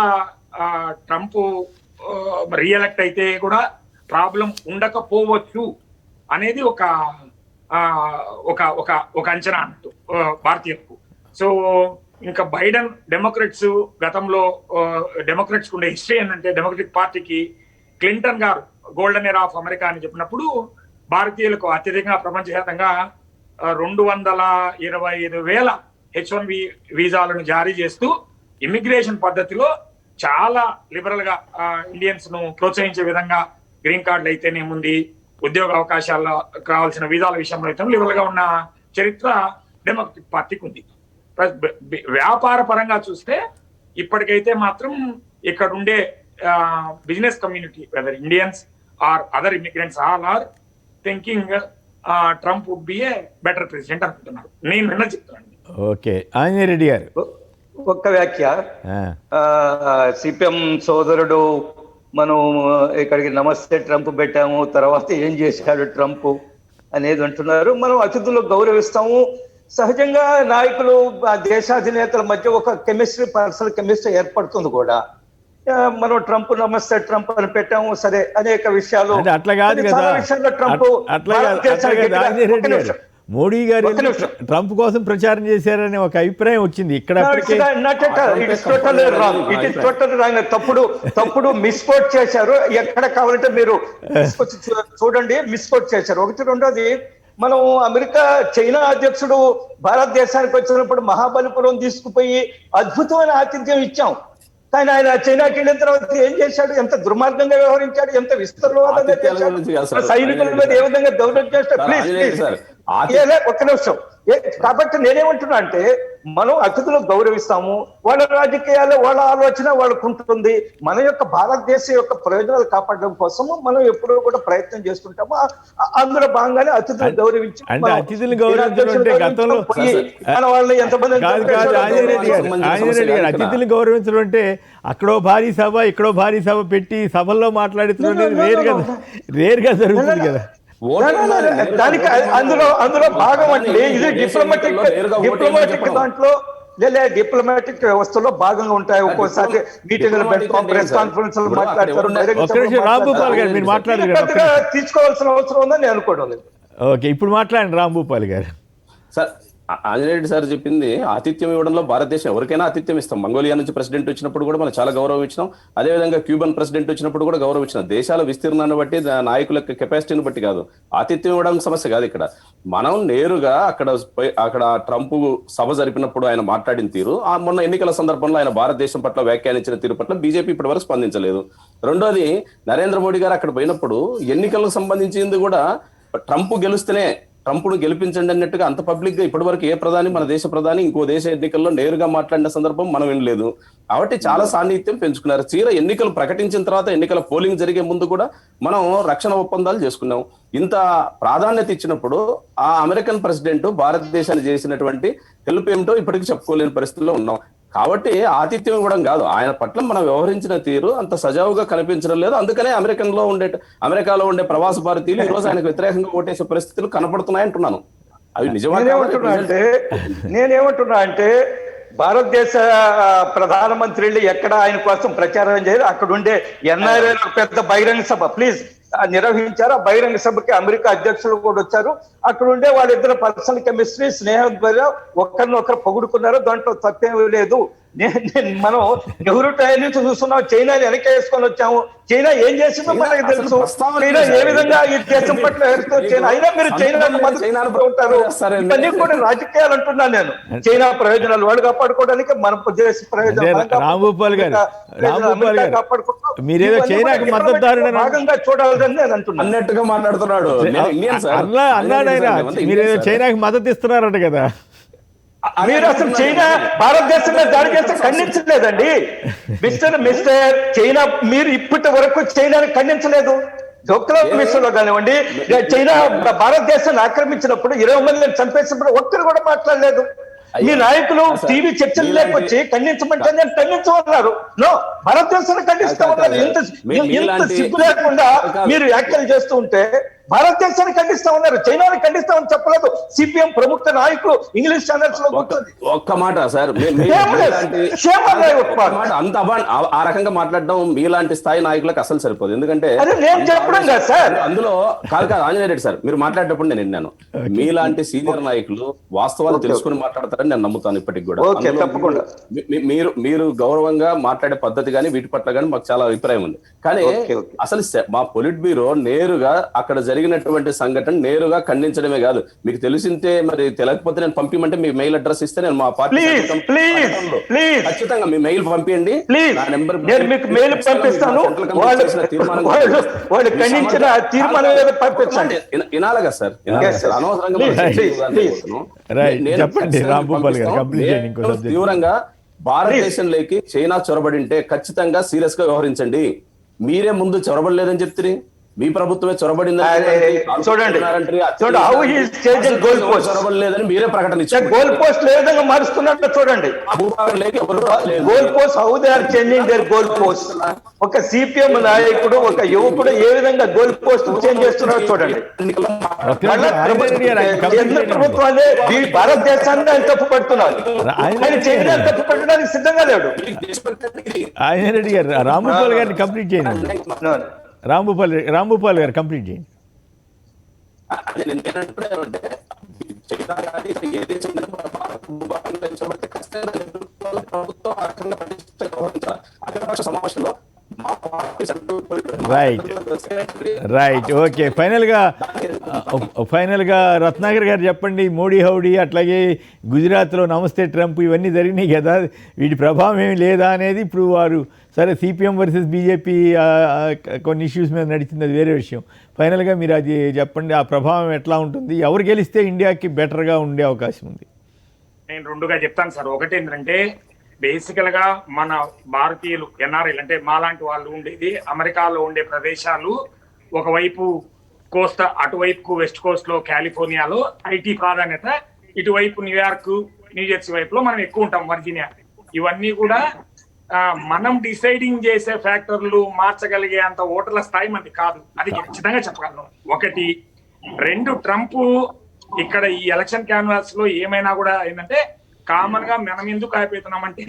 ట్రంప్ రీఎలెక్ట్ అయితే కూడా ప్రాబ్లం ఉండకపోవచ్చు అనేది ఒక అంచనా అన్నట్టు భారతీయులకు. సో ఇంకా బైడెన్ డెమోక్రట్స్ గతంలో డెమోక్రట్స్ ఉండే హిస్టరీ ఏంటంటే డెమోక్రటిక్ పార్టీకి క్లింటన్ గారు గోల్డెన్ ఎరా ఆఫ్ అమెరికా అని చెప్పినప్పుడు భారతీయులకు అత్యధికంగా ప్రపంచవ్యాప్తంగా 225,000 H1B వీసాలను జారీ చేస్తూ ఇమిగ్రేషన్ పద్ధతిలో చాలా లిబరల్ గా ఇండియన్స్ ను ప్రోత్సహించే విధంగా గ్రీన్ కార్డులు అయితేనేముంది, ఉద్యోగ అవకాశాల్లో కావాల్సిన వీసాల విషయంలో అయితే లిబరల్ గా ఉన్న చరిత్ర డెమోక్రటిక్ పార్టీకి ఉంది. వ్యాపార పరంగా చూస్తే ఇప్పటికైతే మాత్రం ఇక్కడ ఉండే business community whether Indians or other immigrants all are thinking Trump would be a better president అనుకుంటున్నారు. నేను నిన్న చెప్తాను. ఓకే, ఆంజనేయ రెడ్డి గారు ఒక్క వ్యాఖ్య. సిపిఎం సోదరుడు మనం ఇక్కడికి నమస్తే ట్రంప్ పెట్టాము, తర్వాత ఏం చేశాడు ట్రంప్ అనేది అంటున్నారు. మనం అతిథులు గౌరవిస్తాము. సహజంగా నాయకులు దేశాధినేతల మధ్య ఒక కెమిస్ట్రీ, పర్సనల్ కెమిస్ట్రీ ఏర్పడుతుంది కూడా. మనం ట్రంప్ నమస్తే ట్రంప్ అని పెట్టాము, సరే అనేక విషయాలు అట్లా కాదు కదా. ట్రంప్ మోడీ గారు ట్రంప్ కోసం ప్రచారం చేశారనే ఒక అభిప్రాయం వచ్చింది ఇక్కడ. తప్పుడు మిస్కోట్ చేశారు. ఎక్కడ కావాలంటే మీరు చూడండి, మిస్కోట్ చేశారు. ఒకటి. రెండోది, మనం అమెరికా చైనా అధ్యక్షుడు భారతదేశానికి వచ్చినప్పుడు మహాబలిపురం తీసుకుపోయి అద్భుతమైన ఆతిథ్యం ఇచ్చాం. కానీ ఆయన చైనాకి వెళ్ళిన తర్వాత ఏం చేశాడు? ఎంత దుర్మార్గంగా వ్యవహరించాడు, ఎంత విస్తృతంగా చేశాడు, సైనికుల మీద ఏ విధంగా దౌర్జన్యం చేస్తాడు. ప్లీజ్ ఒక్క నిమిషం. కాబట్టి నేనేమంటున్నా అంటే మనం అతిథులు గౌరవిస్తాము. వాళ్ళ రాజకీయాలు, వాళ్ళ ఆలోచన వాళ్ళకు ఉంటుంది. మన యొక్క భారతదేశం యొక్క ప్రయోజనాలు కాపాడడం కోసము మనం ఎప్పుడూ కూడా ప్రయత్నం చేస్తుంటాము. అందులో భాగంగానే అతిథులు గౌరవించి అతిథులు మన వాళ్ళు ఎంతమంది అతిథులు గౌరవించడం అంటే అక్కడో భారీ సభ, ఇక్కడో భారీ సభ పెట్టి సభల్లో మాట్లాడుతున్నది రేరుగా జరుగుతుంది కదా. దానికి అందులో భాగం అంటే ఇది డిప్లొమాటిక్ దాంట్లో డిప్లొమాటిక్ వ్యవస్థలో భాగంగా ఉంటాయి. ఒక్కోసారి మీటింగ్లు పెడతాం, ప్రెస్ కాన్ఫరెన్స్ మాట్లాడతారు. తీసుకోవాల్సిన అవసరం ఉందని నేను అనుకోవడం లేదు. ఓకే, ఇప్పుడు మాట్లాడండి రాంభూపాల్ గారు. సార్, ఆంజనేయ రెడ్డి సార్ చెప్పింది, ఆతిథ్యం ఇవ్వడంలో భారతదేశం ఎవరికైనా ఆతిథ్యం ఇస్తాం. మంగోలియా నుంచి ప్రెసిడెంట్ వచ్చినప్పుడు కూడా మనం చాలా గౌరవం ఇచ్చినాం. అదేవిధంగా క్యూబన్ ప్రెసిడెంట్ వచ్చినప్పుడు కూడా గౌరవం ఇచ్చినాం. దేశాల విస్తీర్ణాన్ని బట్టి, నాయకుల యొక్క కెపాసిటీని బట్టి కాదు. ఆతిథ్యం ఇవ్వడం సమస్య కాదు ఇక్కడ. మనం నేరుగా అక్కడ ట్రంప్ సభ జరిపినప్పుడు ఆయన మాట్లాడిన తీరు, మొన్న ఎన్నికల సందర్భంలో ఆయన భారతదేశం పట్ల వ్యాఖ్యానించిన తీరు పట్ల బీజేపీ ఇప్పటి వరకు స్పందించలేదు. రెండోది, నరేంద్ర మోడీ గారు అక్కడ పోయినప్పుడు ఎన్నికలకు సంబంధించింది కూడా ట్రంప్ గెలుస్తేనే ట్రంప్ను గెలిపించండి అన్నట్టుగా అంత పబ్లిక్ గా ఇప్పటి వరకు ఏ ప్రధాని, మన దేశ ప్రధాని ఇంకో దేశ ఎన్నికల్లో నేరుగా మాట్లాడిన సందర్భం మనం వినలేదు. కాబట్టి చాలా సాన్నిహిత్యం పెంచుకున్నారు. ఎన్నికలు ప్రకటించిన తర్వాత, ఎన్నికల పోలింగ్ జరిగే ముందు కూడా మనం రక్షణ ఒప్పందాలు చేసుకున్నాం. ఇంత ప్రాధాన్యత ఇచ్చినప్పుడు ఆ అమెరికన్ ప్రెసిడెంట్ భారతదేశాన్ని చేసినటువంటి హెల్ప్ ఏమిటో ఇప్పటికీ చెప్పుకోలేని పరిస్థితుల్లో ఉన్నాం. కాబట్టి ఆతిథ్యం ఇవ్వడం కాదు, ఆయన పట్ల మనం వ్యవహరించిన తీరు అంత సజావుగా కనిపించడం లేదు. అందుకనే అమెరికాలో ఉండే ప్రవాస భారతీయులు ఈ రోజు ఆయనకు వ్యతిరేకంగా ఓటేసే పరిస్థితులు కనపడుతున్నాయి అంటున్నాను. అవి నేనేమంటున్నా అంటే భారతదేశ ప్రధానమంత్రులు ఎక్కడ ఆయన కోసం ప్రచారం చేయరు. అక్కడ ఉండే ఎన్ఆర్ఐ పెద్ద బహిరంగ సభ నిర్వహించారు. ఆ బహిరంగ సభకి అమెరికా అధ్యక్షులు కూడా వచ్చారు. అక్కడ ఉండే వాళ్ళిద్దరు పర్సనల్ కెమిస్ట్రీ, స్నేహం ద్వారా ఒకరినొకరు పొగుడుకున్నారు. దాంట్లో తప్పేమీ లేదు. మనం నెహ్రూ టైం నుంచి చూస్తున్నాం. చైనాని వెనక వేసుకొని వచ్చాము. చైనా ఏం చేసిందో మనకి తెలుసు. చైనా ఏ విధంగా ఈ దేశం పట్ల చైనా అయినా మీరు చైనాకు మద్దతు ఉంటారు. ఇవన్నీ కూడా రాజకీయాలు అంటున్నాను నేను. చైనా ప్రయోజనాలు వాళ్ళు కాపాడుకోవడానికి, మన దేశ ప్రయోజనాలు భాగంగా చూడాలని నేను అంటున్నాను. అన్నట్టుగా మాట్లాడుతున్నాడు. మీరేదో చైనాకి మద్దతు ఇస్తున్నారట కదా. మీరు అసలు చైనా భారతదేశం మీద దాడి చేస్తే ఖండించలేదండి. మిస్టర్ చైనా, మీరు ఇప్పటి వరకు చైనాని ఖండించలేదు. డోక్లాం విషయంలో కానివ్వండి, చైనా భారతదేశాన్ని ఆక్రమించినప్పుడు 20 మందిని చంపేసినప్పుడు ఒక్కరు కూడా మాట్లాడలేదు. మీ నాయకులు టీవీ చర్చలు లేకొచ్చి ఖండించమంటే నేను ఖండించమన్నారు. నో, భారతదేశాన్ని ఖండిస్తా ఉన్నారు. ఎంత సిగ్గు లేకుండా మీరు వ్యాఖ్యలు చేస్తూ ఉంటే భారతదేశాన్ని ఖండిస్తా ఉన్నారు, చైనాని ఖండిస్తామని చెప్పలేదు. సిపిఎం ప్రముఖ నాయకులు ఇంగ్లీష్ ఛానల్స్ లో ఒక్క మాట సార్, అంత ఆ రకంగా మాట్లాడడం మీలాంటి స్థాయి నాయకులకు అసలు సరిపోదు. ఎందుకంటే చెప్పడం కాదు సార్, అందులో కాదు ఆంజనేయ రెడ్డి సార్, మీరు మాట్లాడేటప్పుడు నేను విన్నాను, మీలాంటి సీనియర్ నాయకులు వాస్తవాలు తెలుసుకుని మాట్లాడతారని నేను నమ్ముతాను ఇప్పటికి కూడా. తప్పకుండా మీరు గౌరవంగా మాట్లాడే పద్ధతి కానీ వీటి పట్ల కానీ మాకు చాలా అభిప్రాయం ఉంది. కానీ అసలు మా పొలిట్ బ్యూరో నేరుగా అక్కడ జరిగినటువంటి సంఘటన నేరుగా ఖండించడమే కాదు, మీకు తెలిసింటే మరి తెలియకపోతే నేను పంపించమంటే మీ మెయిల్ అడ్రస్ ఇస్తే నేను మా పార్టీ ఖచ్చితంగా మీ మెయిల్ పంపించండి, నా నెంబర్ మెయిల్ పంపిస్తాను. వినాలి కదా సార్, అనవసరంగా తీవ్రంగా భారతదేశంలోకి చైనా చొరబడింటే ఖచ్చితంగా సీరియస్ గా వ్యవహరించండి. మీరే ముందు చొరబడలేదని చెప్తే మీ ప్రభుత్వమే చొరబడిందని చొరబడలేదని మీరే ప్రకటన ఇచ్చారు. గోల్ పోస్ట్ ఏ విధంగా మారుస్తున్నట్టు చూడండి. Goal post how they are changing their goal post. ఒక సిపిఎం నాయకుడు, ఒక యువకుడు ఏ విధంగా గోల్ పోస్ట్ చేంజ్ చేస్తున్నారో చూడండి. కేంద్ర ప్రభుత్వాలే భారతదేశాన్ని ఆయన తప్పు పడుతున్నారు, ఆయన చైనా తప్పు పట్టడానికి సిద్ధంగా లేడు. ఆంజనేయ రెడ్డి గారు రాంభూపాల్ గారిని కంప్లీట్ చేయండి. రాంభూపాల్ గారు కంప్లీట్ చేయండి. Right okay. ఫైనల్గా రత్నాకర్ గారు చెప్పండి, మోడీ హౌడీ అట్లాగే గుజరాత్లో నమస్తే ట్రంప్ ఇవన్నీ జరిగినాయి కదా, వీటి ప్రభావం ఏమి లేదా అనేది ఇప్పుడు వారు సరే సిపిఎం వర్సెస్ బీజేపీ కొన్ని ఇష్యూస్ మీద నడిచింది, అది వేరే విషయం. ఫైనల్గా మీరు అది చెప్పండి, ఆ ప్రభావం ఎట్లా ఉంటుంది, ఎవరు గెలిస్తే ఇండియాకి బెటర్గా ఉండే అవకాశం ఉంది? నేను రెండుగా చెప్తాను సార్. ఒకటి ఏంటంటే బేసికల్ గా మన భారతీయులు ఎన్ఆర్ఐలు అంటే మాలాంటి వాళ్ళు ఉండేది అమెరికాలో ఉండే ప్రదేశాలు, ఒకవైపు కోస్తా, అటువైపు వెస్ట్ కోస్ట్ లో కాలిఫోర్నియాలో ఐటీ ప్రాధాన్యత, ఇటువైపు న్యూయార్క్ న్యూజెర్సీ వైపులో మనం ఎక్కువ ఉంటాం, వర్జీనియా. ఇవన్నీ కూడా మనం డిసైడింగ్ చేసే ఫ్యాక్టర్లు మార్చగలిగే అంత ఓటర్ల స్థాయి మనది కాదు, అది ఖచ్చితంగా చెప్పగలను. ఒకటి. రెండు, ట్రంప్ ఇక్కడ ఈ ఎలక్షన్ క్యాన్వాస్ లో ఏమైనా కూడా ఏంటంటే కామన్ గా మనం ఎందుకు అయిపోతున్నామంటే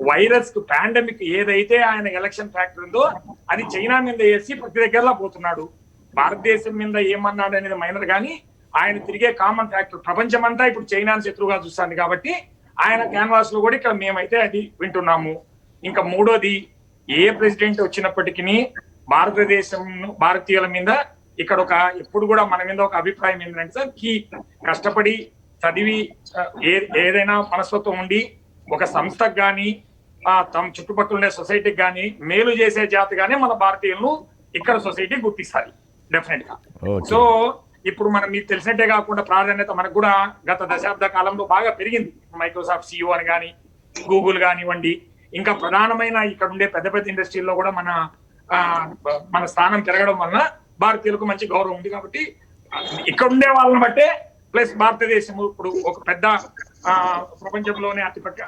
వైరస్ పాండమిక్ ఏదైతే ఆయన ఎలక్షన్ ఫ్యాక్టర్ ఉందో అది చైనా మీద వేసి ప్రతి దగ్గరలో పోతున్నాడు. భారతదేశం మీద ఏమన్నాడు అనేది మైనర్ కానీ ఆయన తిరిగే కామన్ ఫ్యాక్టర్ ప్రపంచం అంతా ఇప్పుడు చైనాను శత్రువుగా చూస్తుంది కాబట్టి ఆయన క్యాన్వాస్ లో కూడా ఇక్కడ మేమైతే అది వింటున్నాము. ఇంకా మూడోది, ఏ ప్రెసిడెంట్ వచ్చినప్పటికీ భారతదేశం భారతీయుల మీద ఇక్కడ ఎప్పుడు కూడా మన మీద ఒక అభిప్రాయం ఏంటంటే సార్, కష్టపడి చదివి ఏదైనా మనస్తత్వం ఉండి ఒక సంస్థకు కానీ తమ చుట్టుపక్కల ఉండే సొసైటీకి కానీ మేలు చేసే జాతిగానే మన భారతీయులను ఇక్కడ సొసైటీ గుర్తిస్తారు డెఫినెట్ గా. సో ఇప్పుడు మనం మీకు తెలిసినట్టే కాకుండా ప్రాధాన్యత మనకు కూడా గత దశాబ్ద కాలంలో బాగా పెరిగింది. మైక్రోసాఫ్ట్ సిఇఓ అని కానీ, గూగుల్ కానివ్వండి, ఇంకా ప్రధానమైన ఇక్కడ ఉండే పెద్ద పెద్ద ఇండస్ట్రీల్లో కూడా మన స్థానం పెరగడం వలన భారతీయులకు మంచి గౌరవం ఉంది. కాబట్టి ఇక్కడ ఉండే వాళ్ళని బట్టే ప్లస్ భారతదేశం ఇప్పుడు ఒక పెద్ద ప్రపంచంలోనే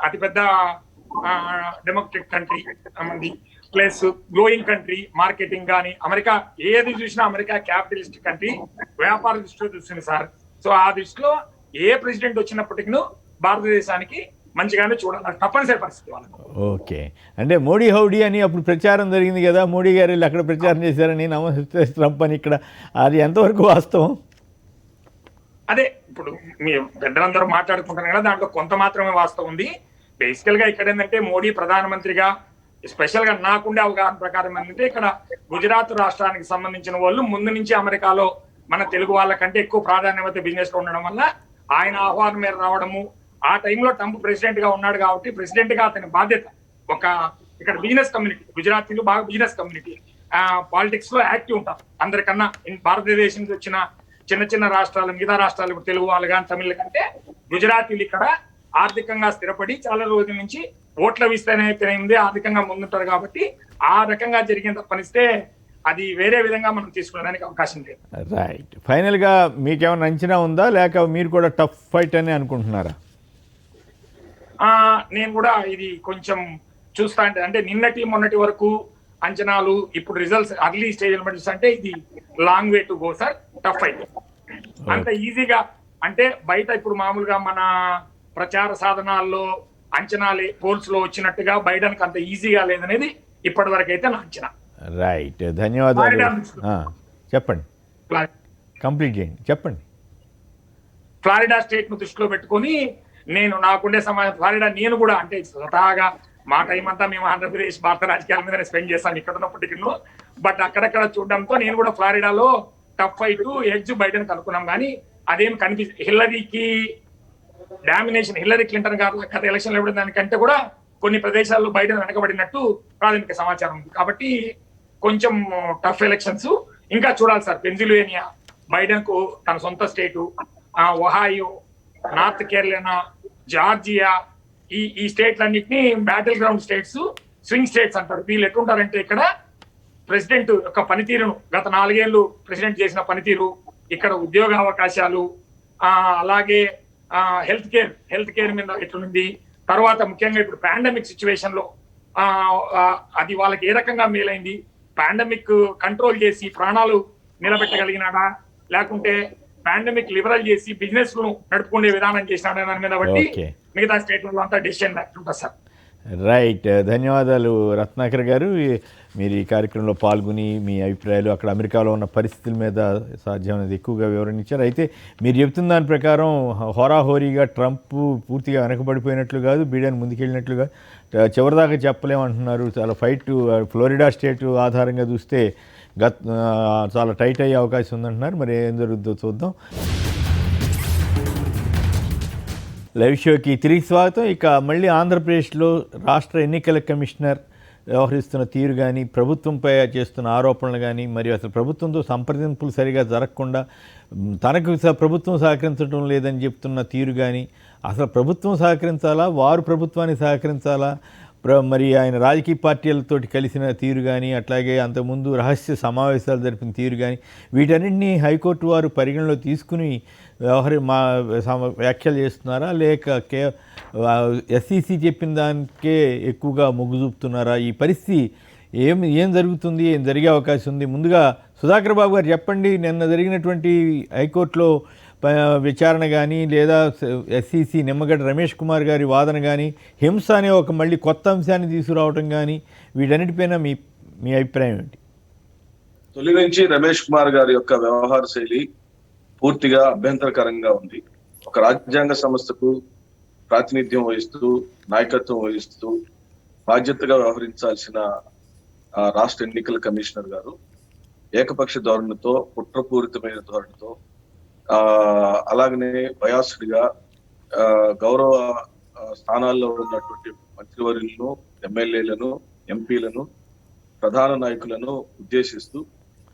అతిపెద్ద డెమోక్రటిక్ కంట్రీ మంది, ప్లస్ గ్లోయింగ్ కంట్రీ, మార్కెటింగ్ కానీ అమెరికా ఏది చూసినా అమెరికా క్యాపిటలిస్ట్ కంట్రీ, వ్యాపార దృష్టిలో చూస్తుంది సార్. సో ఆ దృష్టిలో ఏ ప్రెసిడెంట్ వచ్చినప్పటికీ భారతదేశానికి మంచిగానే చూడాలి, తప్పనిసరి పరిస్థితి వాళ్ళకి. ఓకే, అంటే మోడీ హౌడీ అని అప్పుడు ప్రచారం జరిగింది కదా, మోడీ గారు వెళ్ళి అక్కడ ప్రచారం చేశారని, నమస్తే ట్రంప్ అని ఇక్కడ, అది ఎంతవరకు వాస్తవం? అదే ఇప్పుడు మీ పెద్దలందరూ మాట్లాడుకుంటారు కదా, దాంట్లో కొంత మాత్రమే వాస్తవం ఉంది. బేసికల్ గా ఇక్కడ ఏంటంటే మోడీ ప్రధానమంత్రిగా స్పెషల్ గా నాకుండే అవగాహన ప్రకారం ఏంటంటే ఇక్కడ గుజరాత్ రాష్ట్రానికి సంబంధించిన వాళ్ళు ముందు నుంచి అమెరికాలో మన తెలుగు వాళ్ళకంటే ఎక్కువ ప్రాధాన్యత బిజినెస్ లో ఉండడం వల్ల ఆయన ఆహ్వానం మీద రావడము, ఆ టైంలో ట్రంప్ ప్రెసిడెంట్ గా ఉన్నాడు కాబట్టి ప్రెసిడెంట్ గా అతని బాధ్యత ఇక్కడ బిజినెస్ కమ్యూనిటీ, గుజరాతీలు బాగా బిజినెస్ కమ్యూనిటీ, పాలిటిక్స్ లో యాక్టివ్ ఉంటారు అందరికన్నా. భారతదేశం నుంచి వచ్చిన చిన్న చిన్న రాష్ట్రాలు, మిగతా రాష్ట్రాలు ఇప్పుడు తెలుగు వాళ్ళు కానీ తమిళ కంటే గుజరాతీలు ఇక్కడ ఆర్థికంగా స్థిరపడి చాలా రోజుల నుంచి ఓట్ల విస్తరణ ఆర్థికంగా ముందుంటారు కాబట్టి ఆ రకంగా జరిగిన తప్పనిస్తే అది వేరే విధంగా మనం తీసుకునేదానికి అవకాశం లేదు. రైట్. ఫైనల్గా మీకేమైనా అంచనా ఉందా, లేక మీరు కూడా టఫ్ ఫైట్ అని అనుకుంటున్నారా? నేను కూడా ఇది కొంచెం చూస్తా అంటే నిన్నటి మొన్నటి వరకు అంచనాలు, ఇప్పుడు రిజల్ట్స్ అర్లీ స్టేజ్ అంటే ఇది long way to go sir. Tough అయితే అంత ఈజీగా అంటే బయట ఇప్పుడు మామూలుగా మన ప్రచార సాధనాల్లో అంచనాలు పోల్స్ లో వచ్చినట్టుగా బైడెన్ అంత ఈజీగా లేదనేది ఇప్పటి వరకు అయితే నా అంచనా. రైట్, ధన్యవాదాలు. చెప్పండి, కంప్లీట్ చేయండి, చెప్పండి. ఫ్లారిడా స్టేట్ ను దృష్టిలో పెట్టుకొని నేను నాకుండే సమాజం ఫ్లారిడా, నేను కూడా అంటే స్వతహాగా మా టైం అంతా మేము ఆంధ్రప్రదేశ్ భారత రాజకీయాల మీద స్పెండ్ చేస్తాను ఇక్కడ ఉన్నప్పటికీ, బట్ అక్కడక్కడ చూడడంతో నేను కూడా ఫ్లారిడాలో టఫ్ ఫైట్ ఎడ్జ్ బైడెన్ అనుకున్నాం, కానీ అదేం హిల్లరీకి డామినేషన్, హిల్లరీ క్లింటన్ గారు గత ఎలక్షన్లు ఇవ్వడం దానికంటే కూడా కొన్ని ప్రదేశాల్లో బైడెన్ వెనకబడినట్టు ప్రాథమిక సమాచారం ఉంది. కాబట్టి కొంచెం టఫ్ ఎలక్షన్స్ ఇంకా చూడాలి సార్. పెన్సిల్వేనియా బైడెన్ కు తన సొంత state, Ohio, North Carolina, Georgia, ఈ స్టేట్లన్నింటినీ battle ground states, swing states అంటారు. వీళ్ళు ఎట్లుంటారంటే ఇక్కడ ప్రెసిడెంట్ యొక్క పనితీరును, గత 4 ఏళ్ళు ప్రెసిడెంట్ చేసిన పనితీరు, ఇక్కడ ఉద్యోగ అవకాశాలు, అలాగే హెల్త్ కేర్ మీద ఎట్లుంది, తర్వాత ముఖ్యంగా ఇప్పుడు పాండమిక్ సిచ్యువేషన్ లో అది వాళ్ళకి ఏ రకంగా మేలైంది, పాండమిక్ కంట్రోల్ చేసి ప్రాణాలు నిలబెట్టగలిగినాడా, లేకుంటే పాండమిక్ లిబరల్ చేసి బిజినెస్ ను నడుపుకునే విధానం చేసినాడా దాని మీద బట్టి మిగతా స్టేట్లలో అంతా డెసిషన్ ఉంటుంది సార్. రైట్, ధన్యవాదాలు రత్నాకర్ గారు. మీరు ఈ కార్యక్రమంలో పాల్గొని మీ అభిప్రాయాలు, అక్కడ అమెరికాలో ఉన్న పరిస్థితుల మీద సాధ్యమైనది ఎక్కువగా వివరించారు. అయితే మీరు చెప్తున్న దాని ప్రకారం హోరాహోరీగా ట్రంప్ పూర్తిగా వెనకబడిపోయినట్లు కాదు, బైడెన్ ముందుకెళ్ళినట్లుగా చివరిదాకా చెప్పలేమంటున్నారు. చాలా ఫైట్ ఫ్లోరిడా స్టేట్ ఆధారంగా చూస్తే చాలా టైట్ అయ్యే అవకాశం ఉందంటున్నారు. మరి ఏం జరుగుతుందో చూద్దాం. లైవ్ షోకి తిరిగి స్వాగతం. ఇక మళ్ళీ ఆంధ్రప్రదేశ్లో రాష్ట్ర ఎన్నికల కమిషనర్ వ్యవహరిస్తున్న తీరు కానీ, ప్రభుత్వంపై చేస్తున్న ఆరోపణలు కానీ, మరియు అసలు ప్రభుత్వంతో సంప్రదింపులు సరిగా జరగకుండా తనకు ప్రభుత్వం సహకరించడం లేదని చెప్తున్న తీరు కానీ, అసలు ప్రభుత్వం సహకరించాలా, వారు ప్రభుత్వాన్ని సహకరించాలా, మరి ఆయన రాజకీయ పార్టీలతోటి కలిసిన తీరు కానీ, అట్లాగే అంతకుముందు రహస్య సమావేశాలు జరిపిన తీరు కానీ, వీటన్నింటినీ హైకోర్టు వారు పరిగణలో తీసుకుని వ్యాఖ్యలు చేస్తున్నారా, లేక ఎస్ఈసి చెప్పిన దానికే ఎక్కువగా మొగ్గు చూపుతున్నారా? ఈ పరిస్థితి ఏం జరుగుతుంది, ఏం జరిగే అవకాశం ఉంది? ముందుగా సుధాకర్ బాబు గారు చెప్పండి, నిన్న జరిగినటువంటి హైకోర్టులో విచారణ కానీ, లేదా ఎస్ఈసి నిమ్మగడ్డ రమేష్ కుమార్ గారి వాదన కానీ, హింస అనే ఒక మళ్ళీ కొత్త అంశాన్ని తీసుకురావడం కానీ, వీటన్నిటిపైన మీ అభిప్రాయం ఏంటి? తొలి నుంచి రమేష్ కుమార్ గారి యొక్క వ్యవహార శైలి పూర్తిగా అభ్యంతరకరంగా ఉంది. ఒక రాజ్యాంగ సంస్థకు ప్రాతినిధ్యం వహిస్తూ, నాయకత్వం వహిస్తూ, బాధ్యతగా వ్యవహరించాల్సిన రాష్ట్ర ఎన్నికల కమిషనర్ గారు ఏకపక్ష ధోరణితో, కుట్రపూరితమైన ధోరణితో, అలాగనే బయాస్డ్గా గౌరవ స్థానాల్లో ఉన్నటువంటి మంత్రివర్యులను, ఎమ్మెల్యేలను, ఎంపీలను, ప్రధాన నాయకులను ఉద్దేశిస్తూ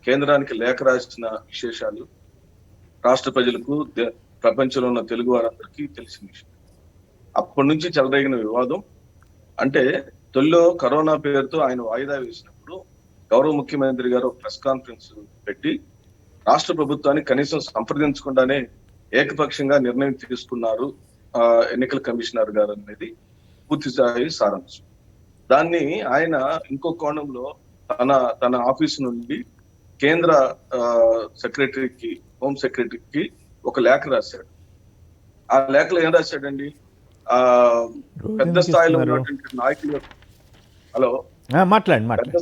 కేంద్రానికి లేఖ రాసిన విశేషాలు రాష్ట్ర ప్రజలకు, ప్రపంచంలో ఉన్న తెలుగు వారందరికీ తెలిసిన విషయం. అప్పటి నుంచి చెలరేగిన వివాదం అంటే, తొలిలో కరోనా పేరుతో ఆయన వాయిదా వేసినప్పుడు గౌరవ ముఖ్యమంత్రి గారు ప్రెస్ కాన్ఫరెన్స్ పెట్టి రాష్ట్ర ప్రభుత్వాన్ని కనీసం సంప్రదించకుండానే ఏకపక్షంగా నిర్ణయం తీసుకున్నారు ఎన్నికల కమిషనర్ గారు అనేది పూర్తి స్థాయి సారాంశం. దాన్ని ఆయన ఇంకో కోణంలో తన ఆఫీసు నుండి కేంద్ర సెక్రటరీకి, హోమ్ సెక్రటరీకి ఒక లేఖ రాశాడు. ఆ లేఖలో ఏం రాశాడండి? పెద్ద స్థాయిలో ఉన్నటువంటి నాయకులు, హలో మాట్లాడండి,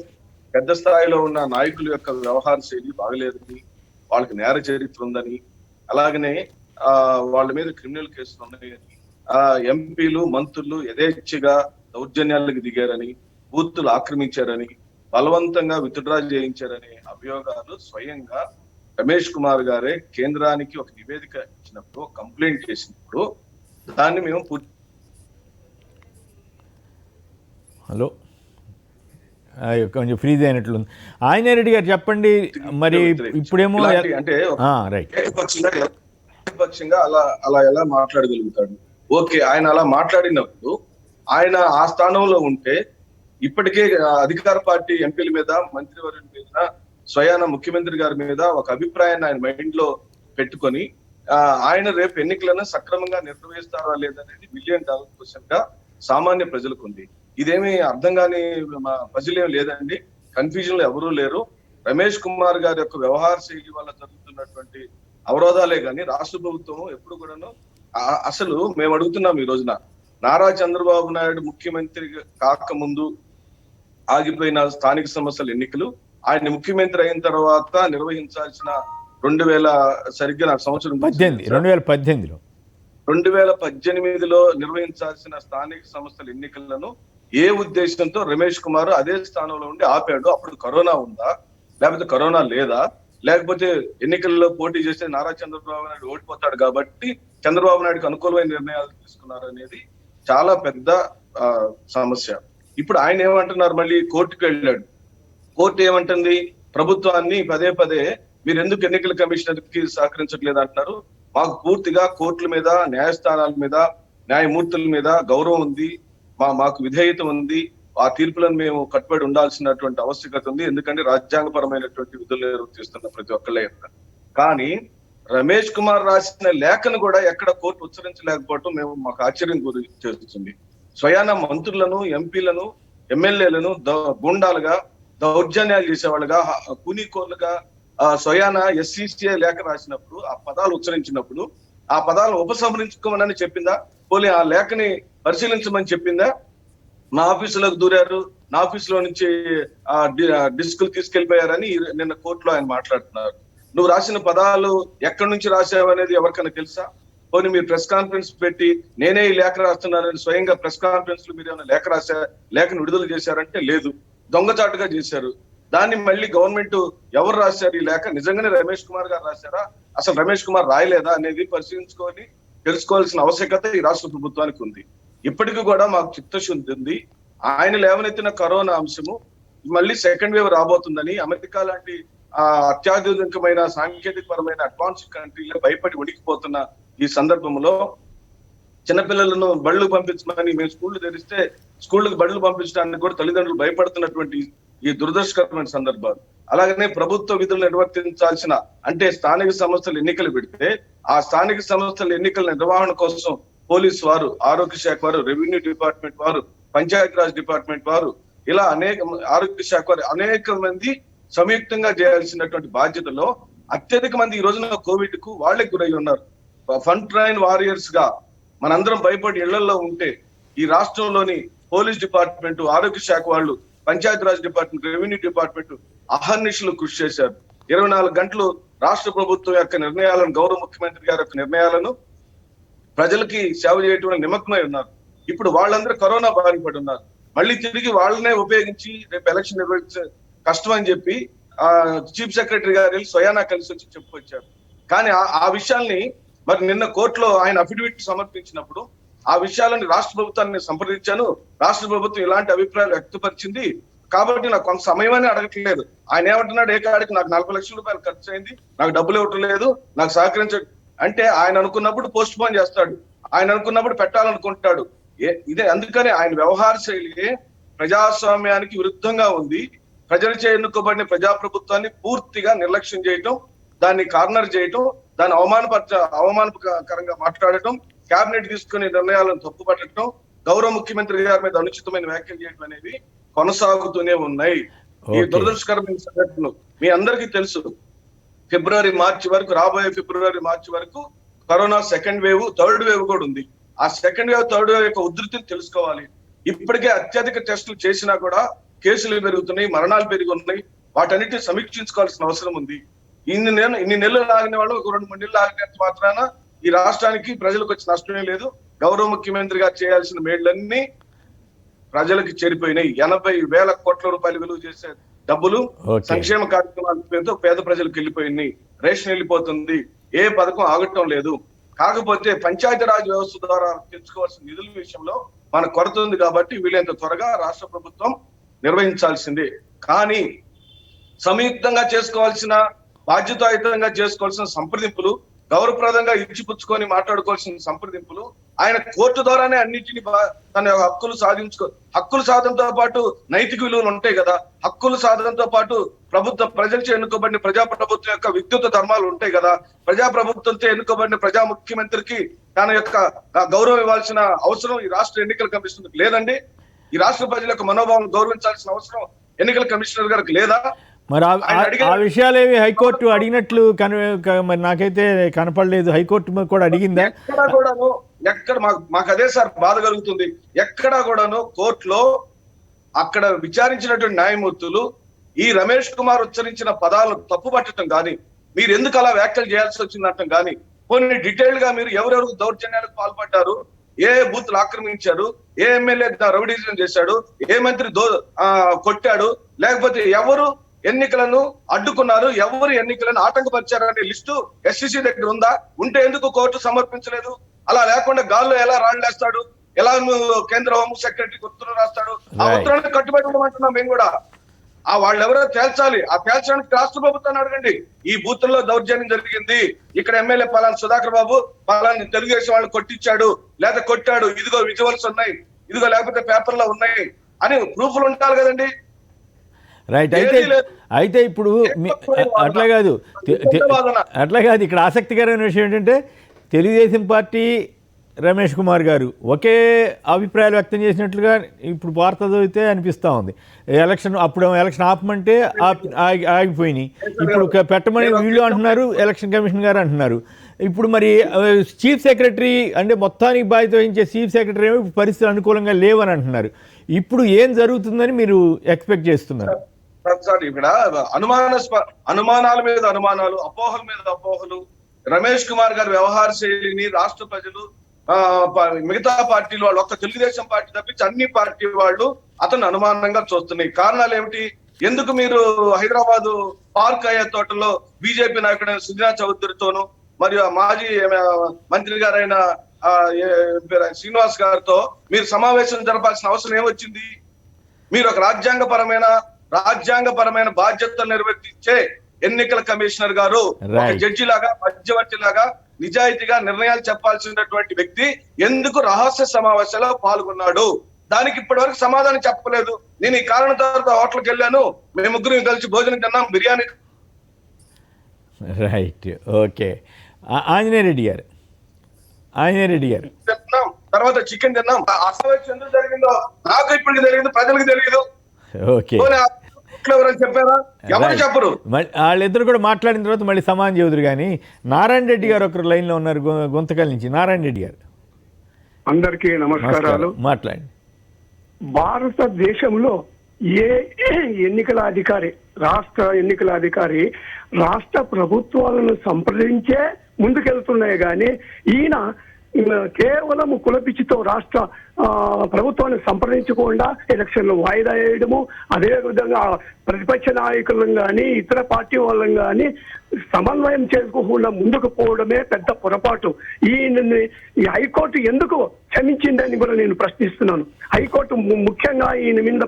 పెద్ద స్థాయిలో ఉన్న నాయకుల యొక్క వ్యవహార శైలి బాగలేదని, వాళ్ళకి నేర చరిత్ర ఉందని, అలాగనే వాళ్ళ మీద క్రిమినల్ కేసులు ఉన్నాయని, ఎంపీలు, మంత్రులు యథేచ్ఛగా దౌర్జన్యాలకు దిగారని, బూతులు ఆక్రమించారని, బలవంతంగా విత్డ్రా చేయించారనే అభియోగాలు స్వయంగా రమేష్ కుమార్ గారే కేంద్రానికి ఒక నివేదిక ఇచ్చినప్పుడు, కంప్లైంట్ చేసినప్పుడు దాన్ని మేము హలో కొంచెం ఫ్రీజ్ అయినట్లుంది. ఆయన రెడ్డి గారు చెప్పండి, మరి ఇప్పుడేమో అంటే ఏకపక్షంగా అలా ఎలా మాట్లాడగలుగుతాడు? ఓకే, ఆయన అలా మాట్లాడినప్పుడు ఆయన ఆ స్థానంలో ఉంటే ఇప్పటికే అధికార పార్టీ ఎంపీల మీద, మంత్రివర్యుల మీద, స్వయాన ముఖ్యమంత్రి గారి మీద ఒక అభిప్రాయాన్ని ఆయన మైండ్ లో పెట్టుకొని ఆయన రేపు ఎన్నికలను సక్రమంగా నిర్వహిస్తారా లేదనేది $1 మిలియన్ క్వశ్చన్ గా సామాన్య ప్రజలకు ఉంది. ఇదేమి అర్థం కాని ప్రజలేం లేదండి, కన్ఫ్యూజన్ లో ఎవరూ లేరు. రమేష్ కుమార్ గారి యొక్క వ్యవహార శైలి వల్ల జరుగుతున్నటువంటి అవరోధాలే కానీ రాష్ట్ర ప్రభుత్వం ఎప్పుడు కూడాను అసలు మేము అడుగుతున్నాం ఈ రోజున, నారా చంద్రబాబు నాయుడు ముఖ్యమంత్రి కాకముందు ఆగిపోయిన స్థానిక సంస్థల ఎన్నికలు ఆయన ముఖ్యమంత్రి అయిన తర్వాత నిర్వహించాల్సిన 2000 సరిగ్గా నాకు సంవత్సరం 2018లో నిర్వహించాల్సిన స్థానిక సంస్థల ఎన్నికలను ఏ ఉద్దేశంతో రమేష్ కుమార్ అదే స్థానంలో ఉండి ఆపాడు? అప్పుడు కరోనా ఉందా, లేకపోతే కరోనా లేదా, లేకపోతే ఎన్నికల్లో పోటీ చేస్తే నారా చంద్రబాబు నాయుడు ఓడిపోతాడు కాబట్టి చంద్రబాబు నాయుడుకి అనుకూలమైన నిర్ణయాలు తీసుకున్నారు అనేది చాలా పెద్ద సమస్య. ఇప్పుడు ఆయన ఏమంటున్నారు, మళ్ళీ కోర్టుకు వెళ్ళాడు. కోర్టు ఏమంటుంది, ప్రభుత్వాన్ని పదే పదే మీరు ఎందుకు ఎన్నికల కమిషనర్ కి సహకరించట్లేదు అంటున్నారు. మాకు పూర్తిగా కోర్టుల మీద, న్యాయస్థానాల మీద, న్యాయమూర్తుల మీద గౌరవం ఉంది, మాకు విధేయత ఉంది. ఆ తీర్పులను మేము కట్టుబడి ఉండాల్సినటువంటి ఆవశ్యకత ఉంది, ఎందుకంటే రాజ్యాంగపరమైనటువంటి విధులు నిర్వర్తిస్తున్న ప్రతి ఒక్కళ్ళే. కానీ రమేష్ కుమార్ రాసిన లేఖను కూడా ఎక్కడ కోర్టు ఉచ్చరించలేకపోవటం మాకు ఆశ్చర్యం గురి చేస్తుంది. స్వయాన మంత్రులను, ఎంపీలను, ఎమ్మెల్యేలను గుండాలుగా, దౌర్జన్యాలు చేసేవాళ్ళుగా, కూనీకోర్లుగా స్వయాన SCCI లేఖ రాసినప్పుడు ఆ పదాలు ఉచ్చరించినప్పుడు ఆ పదాలు ఉపసంహరించుకోమని చెప్పిందా? పోనీ ఆ లేఖని పరిశీలించమని చెప్పిందా? మా ఆఫీసులోకి దూరారు, నా ఆఫీసులో నుంచి డిస్కులు తీసుకెళ్లిపోయారని నిన్న కోర్టులో ఆయన మాట్లాడుతున్నారు. నువ్వు రాసిన పదాలు ఎక్కడి నుంచి రాసావు అనేది ఎవరికైనా తెలుసా? పోనీ మీరు ప్రెస్ కాన్ఫరెన్స్ పెట్టి నేనే ఈ లేఖ రాస్తున్నానని స్వయంగా ప్రెస్ కాన్ఫరెన్స్ లో మీరు ఏమైనా లేఖను విడుదల చేశారంటే లేదు, దొంగచాటుగా చేశారు. దాన్ని మళ్ళీ గవర్నమెంట్ ఎవరు రాశారు ఈ లేఖ? నిజంగానే రమేష్ కుమార్ గారు రాశారా, అసలు రమేష్ కుమార్ రాయలేదా అనేది పరిశీలించుకొని తెలుసుకోవాల్సిన ఆవశ్యకత ఈ రాష్ట్ర ప్రభుత్వానికి ఉంది. ఇప్పటికీ కూడా మాకు చిత్తశుద్ధి ఉంది. ఆయన లేవనెత్తిన కరోనా అంశము మళ్ళీ సెకండ్ వేవ్ రాబోతుందని అమెరికా లాంటి అత్యాధునికమైన సాంకేతిక పరమైన అడ్వాన్స్ కంట్రీలో భయపడి ఉడికిపోతున్న ఈ సందర్భంలో చిన్నపిల్లలను బళ్ళు పంపించమని మేము స్కూళ్లు తెరిస్తే స్కూళ్ళకి బళ్ళు పంపించడానికి కూడా తల్లిదండ్రులు భయపడుతున్నటువంటి ఈ దురదృష్టకరమైన సందర్భాలు. అలాగనే ప్రభుత్వ విధులు నిర్వర్తించాల్సిన, అంటే స్థానిక సంస్థల ఎన్నికలు పెడితే ఆ స్థానిక సంస్థల ఎన్నికల నిర్వహణ కోసం పోలీసు వారు, ఆరోగ్య శాఖ వారు, రెవెన్యూ డిపార్ట్మెంట్ వారు, పంచాయతీరాజ్ డిపార్ట్మెంట్ వారు, ఇలా ఆరోగ్య శాఖ వారు అనేక మంది సంయుక్తంగా చేయాల్సినటువంటి బాధ్యతలో అత్యధిక మంది ఈ రోజున కోవిడ్ కు వాళ్ళే గురై ఉన్నారు. ఫ్రంట్ లైన్ వారియర్స్ గా మనందరం భయపడి ఇళ్లలో ఉంటే ఈ రాష్ట్రంలోని పోలీస్ డిపార్ట్మెంట్, ఆరోగ్య శాఖ వాళ్ళు, పంచాయతీరాజ్ డిపార్ట్మెంట్, రెవెన్యూ డిపార్ట్మెంట్ అహర్నిశలు కృషి చేశారు. 24 గంటలు రాష్ట్ర ప్రభుత్వం యొక్క నిర్ణయాలను, గౌరవ ముఖ్యమంత్రి గారి యొక్క నిర్ణయాలను ప్రజలకి సేవ చేయటం నిమగ్నమై ఉన్నారు. ఇప్పుడు వాళ్ళందరూ కరోనా బారిన పడి ఉన్నారు. మళ్ళీ తిరిగి వాళ్ళనే ఉపయోగించి రేపు ఎలక్షన్ నిర్వహించే కష్టం అని చెప్పి చీఫ్ సెక్రటరీ గారు స్వయానా కలిసి వచ్చి చెప్పుకొచ్చారు. కానీ ఆ విషయాల్ని మరి నిన్న కోర్టులో ఆయన అఫిడవిట్ సమర్పించినప్పుడు ఆ విషయాలని రాష్ట్ర ప్రభుత్వాన్ని సంప్రదించాను, రాష్ట్ర ప్రభుత్వం ఇలాంటి అభిప్రాయాలు వ్యక్తపరిచింది కాబట్టి నాకు కొంత సమయం అని అడగట్లేదు. ఆయన ఏమంటున్నాడు, ఏ కాడికి నాకు 40 లక్షల రూపాయలు ఖర్చు అయింది, నాకు డబ్బులు ఇవ్వటం లేదు, నాకు సహకరించ అంటే ఆయన అనుకున్నప్పుడు పోస్ట్ పోన్ చేస్తాడు, ఆయన అనుకున్నప్పుడు పెట్టాలనుకుంటాడు. ఇదే అందుకని ఆయన వ్యవహార శైలి ప్రజాస్వామ్యానికి విరుద్ధంగా ఉంది. ప్రజలచే ఎన్నుకోబడిన ప్రజాప్రభుత్వాన్ని పూర్తిగా నిర్లక్ష్యం చేయటం, దాన్ని కార్నర్ చేయటం, దాన్ని అవమానకరంగా మాట్లాడటం, కేబినెట్ తీసుకునే నిర్ణయాలను తప్పుపట్టడం, గౌరవ ముఖ్యమంత్రి గారి మీద అనుచితమైన వ్యాఖ్యలు చేయడం అనేది కొనసాగుతూనే ఉన్నాయి. ఈ దురదృష్టకరమైన సంఘటనలు మీ అందరికీ తెలుసు. రాబోయే ఫిబ్రవరి మార్చి వరకు corona second wave, third wave కూడా ఉంది. ఆ సెకండ్ వేవ్, థర్డ్ వేవ్ యొక్క ఉధృతిని తెలుసుకోవాలి. ఇప్పటికే అత్యధిక టెస్టులు చేసినా కూడా కేసులు పెరుగుతున్నాయి, మరణాలు పెరిగి ఉన్నాయి. వాటన్నిటిని సమీక్షించుకోవాల్సిన అవసరం ఉంది. ఇన్ని నెలలు ఆగిన వాళ్ళు 2-3 నెలలు ఆగినంత మాత్రాన ఈ రాష్ట్రానికి ప్రజలకు వచ్చి నష్టమే లేదు. గౌరవ ముఖ్యమంత్రి గారు చేయాల్సిన మేళ్లన్నీ ప్రజలకు చేరిపోయినాయి. 80,000 కోట్ల రూపాయలు విలువ చేసే డబ్బులు సంక్షేమ కార్యక్రమాల పేరుతో పేద ప్రజలకు వెళ్ళిపోయినాయి. రేషన్ వెళ్ళిపోతుంది, ఏ పథకం ఆగటం లేదు. కాకపోతే పంచాయతీరాజ్ వ్యవస్థ ద్వారా తెచ్చుకోవాల్సిన నిధుల విషయంలో మన కొరత ఉంది కాబట్టి వీలైనంత త్వరగా రాష్ట్ర ప్రభుత్వం నిర్వహించాల్సిందే. కానీ సంయుక్తంగా చేసుకోవాల్సిన, బాధ్యతాయుతంగా చేసుకోవాల్సిన సంప్రదింపులు, గౌరవప్రదంగా ఇచ్చిపుచ్చుకొని మాట్లాడుకోవాల్సిన సంప్రదింపులు ఆయన కోర్టు ద్వారానే అన్నింటినీ తన యొక్క హక్కులు సాధనతో పాటు నైతిక విలువలు ఉంటాయి కదా. హక్కుల సాధనతో పాటు ప్రజలచే ఎన్నుకోబడిన ప్రజాప్రభుత్వం యొక్క విద్యుత్ ధర్మాలు ఉంటాయి కదా. ప్రజాప్రభుత్వంతో ఎన్నుకోబడిన ప్రజా ముఖ్యమంత్రికి తన యొక్క గౌరవం ఇవ్వాల్సిన అవసరం ఈ రాష్ట్ర ఎన్నికల కమిషనర్కి లేదండి. ఈ రాష్ట్ర ప్రజల యొక్క మనోభావం గౌరవించాల్సిన అవసరం ఎన్నికల కమిషనర్ గారికి లేదా? మరి ఆ విషయాలు ఏవి హైకోర్టు అడిగినట్లు మరి నాకైతే కనపడలేదు. హైకోర్టు కూడా అడిగిందా? ఎక్కడా కూడాను మాకు అదే సార్ బాధ కలుగుతుంది. ఎక్కడా కూడాను కోర్టులో అక్కడ విచారించినటువంటి న్యాయమూర్తులు ఈ రమేష్ కుమార్ ఉచ్చరించిన పదాలను తప్పు పట్టడం కానీ, మీరు ఎందుకు అలా వ్యాఖ్యలు చేయాల్సి వచ్చిందంటాం కానీ, కొన్ని డీటెయిల్ గా మీరు ఎవరెవరు దౌర్జన్యాలకు పాల్పడ్డారు, ఏ బూత్లు ఆక్రమించారు, ఏ ఎమ్మెల్యే రౌడీజం చేశాడు, ఏ మంత్రి కొట్టాడు, లేకపోతే ఎవరు ఎన్నికలను అడ్డుకున్నారు, ఎవరు ఎన్నికలను ఆటంకపరిచారనే లిస్టు ఎస్సీసీ దగ్గర ఉందా? ఉంటే ఎందుకు కోర్టు సమర్పించలేదు? అలా లేకుండా గాల్లో ఎలా రాళ్లేస్తాడు, ఎలా కేంద్ర హోం సెక్రటరీకి ఉత్తరం రాస్తాడు? ఆ ఉత్తరానికి కట్టుబడి ఉండమంటున్నాం మేము కూడా. వాళ్ళు ఎవరో తేల్చాలి. ఆ తేల్చడానికి రాష్ట్ర ప్రభుత్వాన్ని అడగండి. ఈ బూత్లో దౌర్జన్యం జరిగింది, ఇక్కడ ఎమ్మెల్యే పలానా సుధాకర్ బాబు పలానా తెలుగుదేశం వాళ్ళు కొట్టించాడు, లేదా కొట్టాడు, ఇదిగో విజువల్స్ ఉన్నాయి, ఇదిగో లేకపోతే పేపర్లో ఉన్నాయి అని ప్రూఫ్లు ఉండాలి కదండి. రైట్. అయితే ఇప్పుడు అట్లా కాదు ఇక్కడ ఆసక్తికరమైన విషయం ఏంటంటే, తెలుగుదేశం పార్టీ రమేష్ కుమార్ గారు ఒకే అభిప్రాయాలు వ్యక్తం చేసినట్లుగా ఇప్పుడు వార్త చదివితే అనిపిస్తూ ఉంది. అప్పుడు ఎలక్షన్ ఆపమంటే ఆగిపోయినాయి, ఇప్పుడు పెట్టమని వీళ్ళు అంటున్నారు, ఎలక్షన్ కమిషన్ గారు అంటున్నారు. ఇప్పుడు మరి చీఫ్ సెక్రటరీ అంటే మొత్తానికి బాధ్యత వహించే చీఫ్ సెక్రటరీ ఏమో పరిస్థితులు అనుకూలంగా లేవని అంటున్నారు. ఇప్పుడు ఏం జరుగుతుందని మీరు ఎక్స్పెక్ట్ చేస్తున్నారు? ఇక్కడ అనుమానాల మీద అనుమానాలు, అపోహల మీద అపోహలు. రమేష్ కుమార్ గారి వ్యవహార శైలిని రాష్ట్ర ప్రజలు, మిగతా పార్టీలు వాళ్ళు, ఒక్క తెలుగుదేశం పార్టీ తప్పించి అన్ని పార్టీ వాళ్ళు అతను అనుమానంగా చూస్తున్నాయి. కారణాలు ఏమిటి? ఎందుకు మీరు హైదరాబాదు పార్క్ అయ్యే తోటలో బీజేపీ నాయకుడైన సుజనా చౌదరితోనూ మరియు మాజీ మంత్రి గారైన శ్రీనివాస్ గారితో మీరు సమావేశం జరపాల్సిన అవసరం ఏమొచ్చింది? మీరు ఒక రాజ్యాంగపరమైన బాధ్యతలు నిర్వర్తించే ఎన్నికల కమిషనర్ గారు ఒక జడ్జి లాగా, మధ్యవర్తి లాగా, నిజాయితీగా నిర్ణయాలు చెప్పాల్సినటువంటి వ్యక్తి ఎందుకు రహస్య సమావేశాల్లో పాల్గొన్నాడు? దానికి ఇప్పటి వరకు సమాధానం చెప్పలేదు. నేను ఈ కారణం తర్వాత హోటల్కి వెళ్ళాను, మేము ముగ్గురు కలిసి భోజనం తిన్నాం, బిర్యానీ. Right, okay. ఆంజనేయ రెడ్డి గారు తిన్నాం, తర్వాత చికెన్ తిన్నాం. అసలు ఎందుకు జరిగిందో నాకు ఇప్పటికి జరిగింది, ప్రజలకు తెలియదు. ఓకే, చెప్పారా? ఎవరు చెప్పరు. వాళ్ళిద్దరు కూడా మాట్లాడిన తర్వాత మళ్ళీ సమానం చెబుదురు. కానీ నారాయణ రెడ్డి గారు ఒకరు లైన్ లో ఉన్నారు, గుంతకల్ నుంచి. నారాయణ రెడ్డి గారు, అందరికీ నమస్కారాలు. మాట్లాడండి. భారతదేశంలో ఏ ఎన్నికల అధికారి, రాష్ట్ర ఎన్నికల అధికారి రాష్ట్ర ప్రభుత్వాలను సంప్రదించే ముందుకెళ్తున్నాయి కానీ ఈయన కేవలం కులపిచ్చితో రాష్ట్ర ప్రభుత్వాన్ని సంప్రదించకుండా ఎలక్షన్లు వాయిదా వేయడము, అదే విధంగా ప్రతిపక్ష నాయకులను కానీ ఇతర పార్టీ వాళ్ళని కానీ సమన్వయం చేసుకోకుండా ముందుకు పోవడమే పెద్ద పొరపాటు. ఈ హైకోర్టు ఎందుకు క్షమించిందని కూడా నేను ప్రశ్నిస్తున్నాను. హైకోర్టు ముఖ్యంగా ఈయన మీద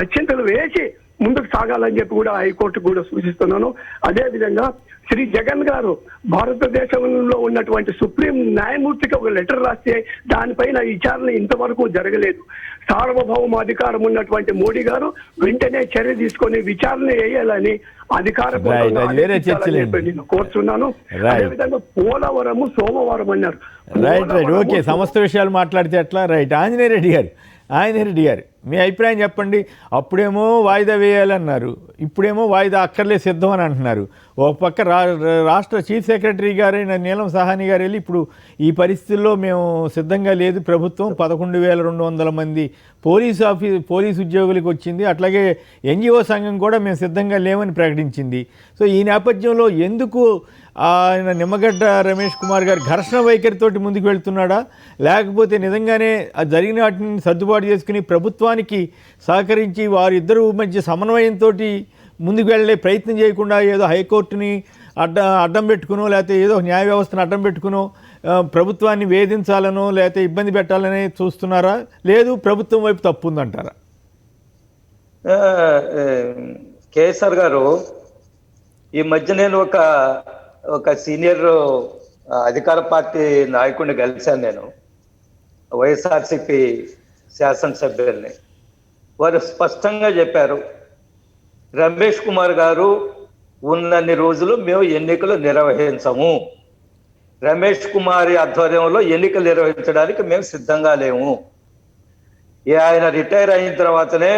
అత్యంతలు వేసి ముందుకు సాగాలని చెప్పి కూడా హైకోర్టు కూడా సూచిస్తున్నాను. అదే విధంగా శ్రీ జగన్ గారు భారతదేశంలో ఉన్నటువంటి సుప్రీం న్యాయమూర్తికి ఒక లెటర్ రాస్తే దానిపైన విచారణ ఇంతవరకు జరగలేదు. సార్వభౌమ అధికారం ఉన్నటువంటి మోడీ గారు వెంటనే చర్య తీసుకొని విచారణ వేయాలని నేను కోరుతున్నాను. అదేవిధంగా పోలవరము సోమవారం అన్నారు. Right, okay. సమస్త విషయాలు మాట్లాడితే ఎట్లా? రైట్. ఆంజనేయ రెడ్డి గారు మీ అభిప్రాయం చెప్పండి. అప్పుడేమో వాయిదా వేయాలన్నారు, ఇప్పుడేమో వాయిదా అక్కర్లే సిద్ధం అని అంటున్నారు. ఒక పక్క రాష్ట్ర చీఫ్ సెక్రటరీ గారైన నీలం సాహ్ని గారు వెళ్ళి ఇప్పుడు ఈ పరిస్థితుల్లో మేము సిద్ధంగా లేదు, ప్రభుత్వం 11,200 మంది పోలీసు ఉద్యోగులకు వచ్చింది, అట్లాగే ఎన్జిఓ సంఘం కూడా మేము సిద్ధంగా లేవని ప్రకటించింది. సో ఈ నేపథ్యంలో ఎందుకు ఆయన నిమ్మగడ్డ రమేష్ కుమార్ గారు ఘర్షణ వైఖరితోటి ముందుకు వెళ్తున్నాడా, లేకపోతే నిజంగానే జరిగిన వాటిని సర్దుబాటు చేసుకుని ప్రభుత్వానికి సహకరించి వారిద్దరూ మధ్య సమన్వయంతో ముందుకు వెళ్ళే ప్రయత్నం చేయకుండా ఏదో హైకోర్టుని అడ్డం పెట్టుకునో, లేకపోతే ఏదో న్యాయ వ్యవస్థను అడ్డం పెట్టుకునో ప్రభుత్వాన్ని వేధించాలనో లేకపోతే ఇబ్బంది పెట్టాలని చూస్తున్నారా, లేదు ప్రభుత్వం వైపు తప్పు ఉందంటారా? కేసీఆర్ గారు, ఈ మధ్య నేను ఒక సీనియర్ అధికార పార్టీ నాయకుడిని కలిశాను. నేను వైఎస్ఆర్సిపి శాసనసభ్యుల్ని. వారు స్పష్టంగా చెప్పారు, రమేష్ కుమార్ గారు ఉన్నన్ని రోజులు మేము ఎన్నికలు నిర్వహించము, రమేష్ కుమార్ ఆధ్వర్యంలో ఎన్నికలు నిర్వహించడానికి మేము సిద్ధంగా లేము. ఆయన రిటైర్ అయిన తర్వాతనే,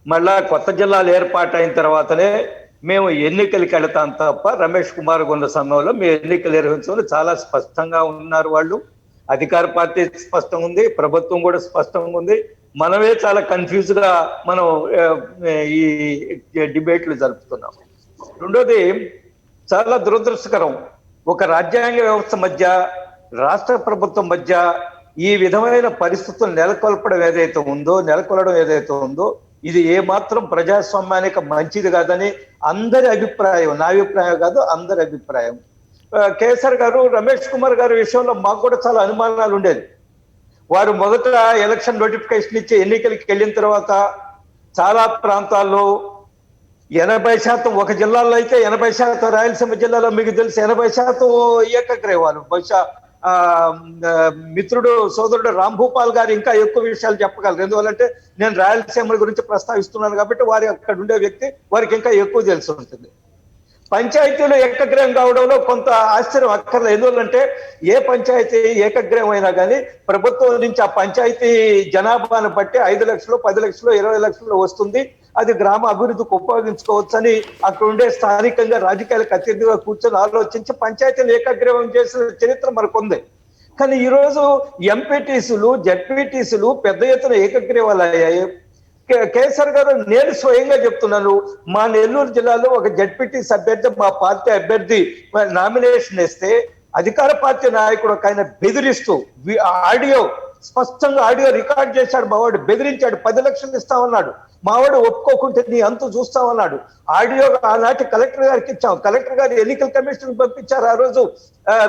మళ్ళా కొత్త జిల్లాలు ఏర్పాటు అయిన తర్వాతనే మేము ఎన్నికలకి వెళతాం తప్ప రమేష్ కుమార్ ఉన్న సమయంలో మేము ఎన్నికలు నిర్వహించమని చాలా స్పష్టంగా ఉన్నారు వాళ్ళు. అధికార పార్టీ స్పష్టంగా ఉంది, ప్రభుత్వం కూడా స్పష్టంగా ఉంది. మనమే చాలా కన్ఫ్యూజ్ గా మనం ఈ డిబేట్లు జరుపుతున్నాం. రెండోది చాలా దురదృష్టకరం, ఒక రాజ్యాంగ వ్యవస్థ మధ్య, రాష్ట్ర ప్రభుత్వం మధ్య ఈ విధమైన పరిస్థితులు నెలకొల్పడం ఏదైతే ఉందో ఇది ఏమాత్రం ప్రజాస్వామ్యానికి మంచిది కాదని అందరి అభిప్రాయం, నా అభిప్రాయం కాదు, అందరి అభిప్రాయం. కేసర్ గారు, రమేష్ కుమార్ గారి విషయంలో మాకు కూడా చాలా అనుమానాలు ఉండేది. వారు మొదట ఎలక్షన్ నోటిఫికేషన్ ఇచ్చి ఎన్నికలకి వెళ్ళిన తర్వాత చాలా ప్రాంతాల్లో 80%, ఒక జిల్లాలో అయితే 80%, రాయలసీమ జిల్లాలో మీకు తెలిసి 80% ఏకగ్రీవాలు. బహుశా మిత్రుడు సోదరుడు రామ్ భూపాల్ గారు ఇంకా ఎక్కువ విషయాలు చెప్పగలరు. ఎందువల్లంటే నేను రాయలసీమ గురించి ప్రస్తావిస్తున్నాను కాబట్టి వారి అక్కడ ఉండే వ్యక్తి, వారికి ఇంకా ఎక్కువ తెలిసి ఉంటుంది. పంచాయతీలు ఏకగ్రహం కావడంలో కొంత ఆశ్చర్యం అక్కర్లేదు. ఎందువల్లంటే ఏ పంచాయతీ ఏకగ్రహం అయినా కానీ ప్రభుత్వం నుంచి ఆ పంచాయతీ జనాభాను బట్టి 5 లక్షలు, 10 లక్షలు, 20 లక్షలు వస్తుంది. అది గ్రామ అభివృద్ధికి ఉపయోగించుకోవచ్చని అక్కడ ఉండే స్థానికంగా రాజకీయాలకు అత్యధికంగా కూర్చొని ఆలోచించి పంచాయతీలు ఏకగ్రీవం చేసిన చరిత్ర మనకు ఉంది. కానీ ఈరోజు ఎంపీటీసీలు, జడ్పీటీసీలు పెద్ద ఎత్తున ఏకగ్రీవాలు అయ్యాయి. కేసర్ గారు, నేను స్వయంగా చెప్తున్నాను, మా నెల్లూరు జిల్లాలో ఒక జడ్పీటీసీ అభ్యర్థి, మా పార్టీ అభ్యర్థి నామినేషన్ ఇస్తే అధికార పార్టీ నాయకుడు ఒక ఆయన బెదిరిస్తూ స్పష్టంగా ఆడియో రికార్డ్ చేశాడు. మావాడు బెదిరించాడు, 10 లక్షలు ఇస్తామన్నాడు. మావాడు ఒప్పుకోకుంటే నీ అంతు చూస్తామన్నాడు. ఆడియో ఆనాటి కలెక్టర్ గారికి ఇచ్చాం. కలెక్టర్ గారు ఎన్నికల కమిషన్ పంపించారు ఆ రోజు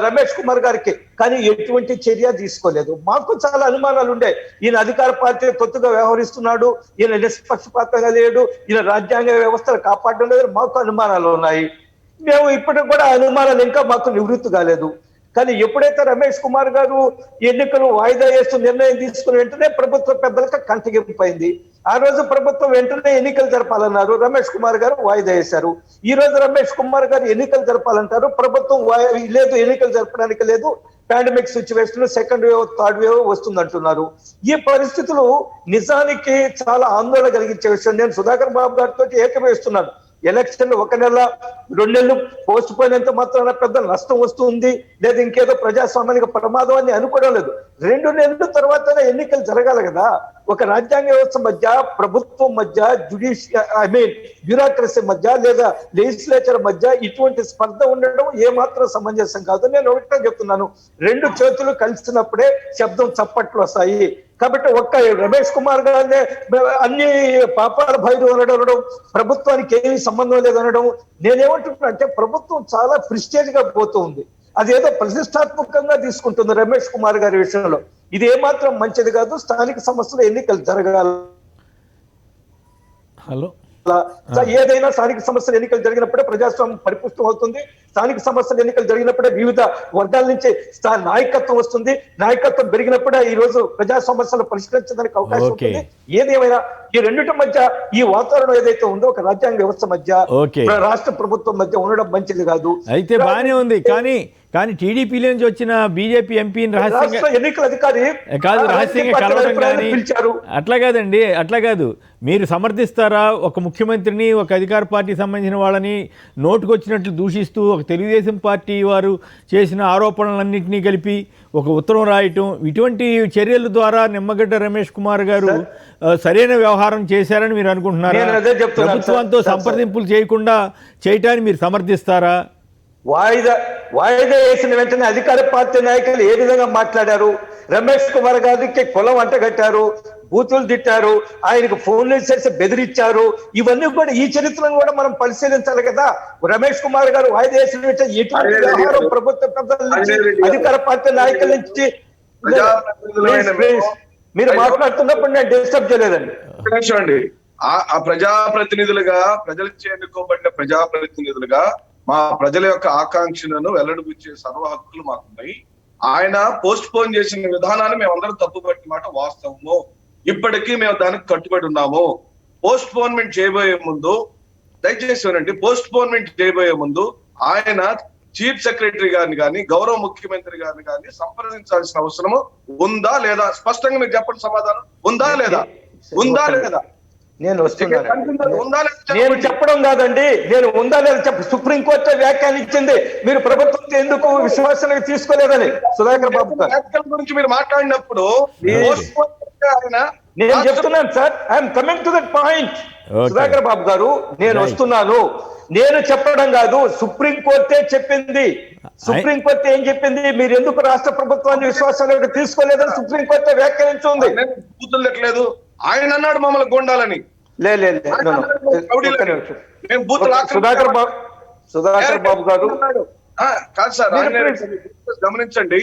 రమేష్ కుమార్ గారికి, కానీ ఎటువంటి చర్య తీసుకోలేదు. మాకు చాలా అనుమానాలు ఉండే, ఈయన అధికార పార్టీ తొత్తుగా వ్యవహరిస్తున్నాడు, ఈయన నిష్పక్షపాతంగా లేడు, ఈయన రాజ్యాంగ వ్యవస్థను కాపాడడం లేదు, మాకు అనుమానాలు ఉన్నాయి. మేము ఇప్పటికి కూడా అనుమానాలు ఇంకా మాకు నివృత్తి కాలేదు. కానీ ఎప్పుడైతే రమేష్ కుమార్ గారు ఎన్నికలు వాయిదా వేస్తూ నిర్ణయం తీసుకున్న వెంటనే ప్రభుత్వ పెద్దలకు కంటగింపైంది. ఆ రోజు ప్రభుత్వం వెంటనే ఎన్నికలు జరపాలన్నారు, రమేష్ కుమార్ గారు వాయిదా వేశారు. ఈ రోజు రమేష్ కుమార్ గారు ఎన్నికలు జరపాలంటారు, ప్రభుత్వం లేదు, ఎన్నికలు జరపడానికి లేదు, pandemic situation, second wave, third wave వస్తుందంటున్నారు. ఈ పరిస్థితులు నిజానికి చాలా ఆందోళన కలిగించే విషయం. నేను సుధాకర్ బాబు గారితో ఏకీభవిస్తున్నాను. ఎలక్షన్లు 1 నెల 2 నెలలు పోస్ట్ పోయినంత మాత్రాన పెద్ద నష్టం వస్తుంది, లేదా ఇంకేదో ప్రజాస్వామ్యానికి ప్రమాదం అని అనుకోవడం లేదు. 2 నెలల తర్వాతనే ఎన్నికలు జరగాలి కదా. ఒక రాజ్యాంగ వ్యవస్థ మధ్య, ప్రభుత్వం మధ్య, బ్యూరోక్రసీ మధ్య, లేదా లెజిస్లేచర్ మధ్య ఇటువంటి స్పర్ధ ఉండడం ఏమాత్రం సమంజసం కాదు. నేను ఒకటే చెప్తున్నాను, 2 చేతులు కలిసినప్పుడే శబ్దం చప్పట్లు వస్తాయి. కాబట్టి ఒక్క రమేష్ కుమార్ గారినే అన్ని పాపాల భైరు అనడం, ప్రభుత్వానికి ఏమీ సంబంధం లేదనడం. నేనేమంటున్నా అంటే ప్రభుత్వం చాలా ప్రిస్టేజ్ గా పోతుంది, అదేదో ప్రతిష్టాత్మకంగా తీసుకుంటుంది రమేష్ కుమార్ గారి విషయంలో. ఇది ఏమాత్రం మంచిది కాదు. స్థానిక సంస్థలు ఎన్నికలు జరగాలి. ఏదైనా స్థానిక సంస్థల ఎన్నికలు జరిగినప్పుడే ప్రజాస్వామ్యం పరిపుష్టం అవుతుంది. స్థానిక సంస్థల ఎన్నికలు జరిగినప్పుడే వివిధ వర్గాల నుంచి నాయకత్వం వస్తుంది. నాయకత్వం పెరిగినప్పుడే ఈ రోజు ప్రజా సమస్యలు పరిష్కరించడానికి అవకాశం ఉంటుంది. ఏదేమైనా ఈ రెండింటి మధ్య ఈ వాతావరణం ఏదైతే ఉందో, ఒక రాజ్యాంగ వ్యవస్థ మధ్య, రాష్ట్ర ప్రభుత్వం మధ్య ఉండడం మంచిది కాదు. అయితే బాగానే ఉంది, కానీ టీడీపీలో నుంచి వచ్చిన బీజేపీ ఎంపీని రహస్యంగా ఎన్నికల అధికారి రహస్యంగా కలవడం కానీ అట్లా కాదండి, అట్లా కాదు. మీరు సమర్థిస్తారా ఒక ముఖ్యమంత్రిని, ఒక అధికార పార్టీకి సంబంధించిన వాళ్ళని నోటుకొచ్చినట్లు దూషిస్తూ, ఒక తెలుగుదేశం పార్టీ వారు చేసిన ఆరోపణలన్నింటినీ కలిపి ఒక ఉత్తరం రాయటం, ఇటువంటి చర్యల ద్వారా నిమ్మగడ్డ రమేష్ కుమార్ గారు సరైన వ్యవహారం చేశారని మీరు అనుకుంటున్నారా? ప్రభుత్వంతో సంప్రదింపులు చేయకుండా చేయటాన్ని మీరు సమర్థిస్తారా? వాయిదా వేసిన వెంటనే అధికార పార్టీ నాయకులు ఏ విధంగా మాట్లాడారు? రమేష్ కుమార్ గారికి కులం అంటగట్టారు, బూతులు తిట్టారు, ఆయనకు ఫోన్లు చేసి బెదిరించారు. ఇవన్నీ కూడా ఈ చరిత్రను కూడా మనం పరిశీలించాలి కదా. రమేష్ కుమార్ గారు వాయిదా వేసిన వెంటనే ఎటువంటి వ్యవహారం ప్రభుత్వ పెద్దల నుంచి, అధికార పార్టీ నాయకుల నుంచి? మీరు మాట్లాడుతున్నప్పుడు నేను డిస్టర్బ్ చేయలేదండి. ఆ ప్రజాప్రతినిధులుగా, ప్రజలచే ఎన్నుకోబడిన ప్రజాప్రతినిధులుగా మా ప్రజల యొక్క ఆకాంక్షలను వెల్లడిపుచ్చే సర్వ హక్కులు మాకున్నాయి. ఆ ఆయన పోస్ట్ పోన్ చేసిన విధానాన్ని మేమందరం తప్పుపట్టిన మాట వాస్తవము. ఇప్పటికీ మేము దానికి కట్టుబడి ఉన్నాము. పోస్ట్ పోన్మెంట్ చేయబోయే ముందు దయచేసి వినండి, పోస్ట్ పోన్మెంట్ చేయబోయే ముందు ఆయన చీఫ్ సెక్రటరీ గారిని కానీ గౌరవ ముఖ్యమంత్రి గారిని కానీ సంప్రదించాల్సిన అవసరం ఉందా లేదా? స్పష్టంగా మీరు చెప్పండి, సమాధానం ఉందా లేదా? ఉందా లేదా? నేను వస్తున్నాను. ఉందా లేదా? నేను చెప్పడం కాదండి, నేను ఉందా లేదా చెప్ప. సుప్రీంకోర్టు వ్యాఖ్యానించింది, మీరు ప్రభుత్వం ఎందుకు విశ్వాసానికి తీసుకోలేదని. సుధాకర్ బాబు గారు వ్యాఖ్యల గురించి మీరు మాట్లాడినప్పుడు నేను చెప్తున్నాను sir, I'm coming to that point. Sudhakar Babu గారు నేను వస్తున్నాను. నేను చెప్పడం కాదు, సుప్రీంకోర్టే చెప్పింది. సుప్రీంకోర్టు ఏం చెప్పింది? మీరు ఎందుకు రాష్ట్ర ప్రభుత్వాన్ని విశ్వాసానికి తీసుకోలేదని సుప్రీంకోర్టు వ్యాఖ్యానించుంది. బూతులు లెక్కలేదు, ఆయన అన్నాడు మమ్మల్ని గొండాలని. సుధాకర్ బాబు గారు కాదు సార్, గమనించండి,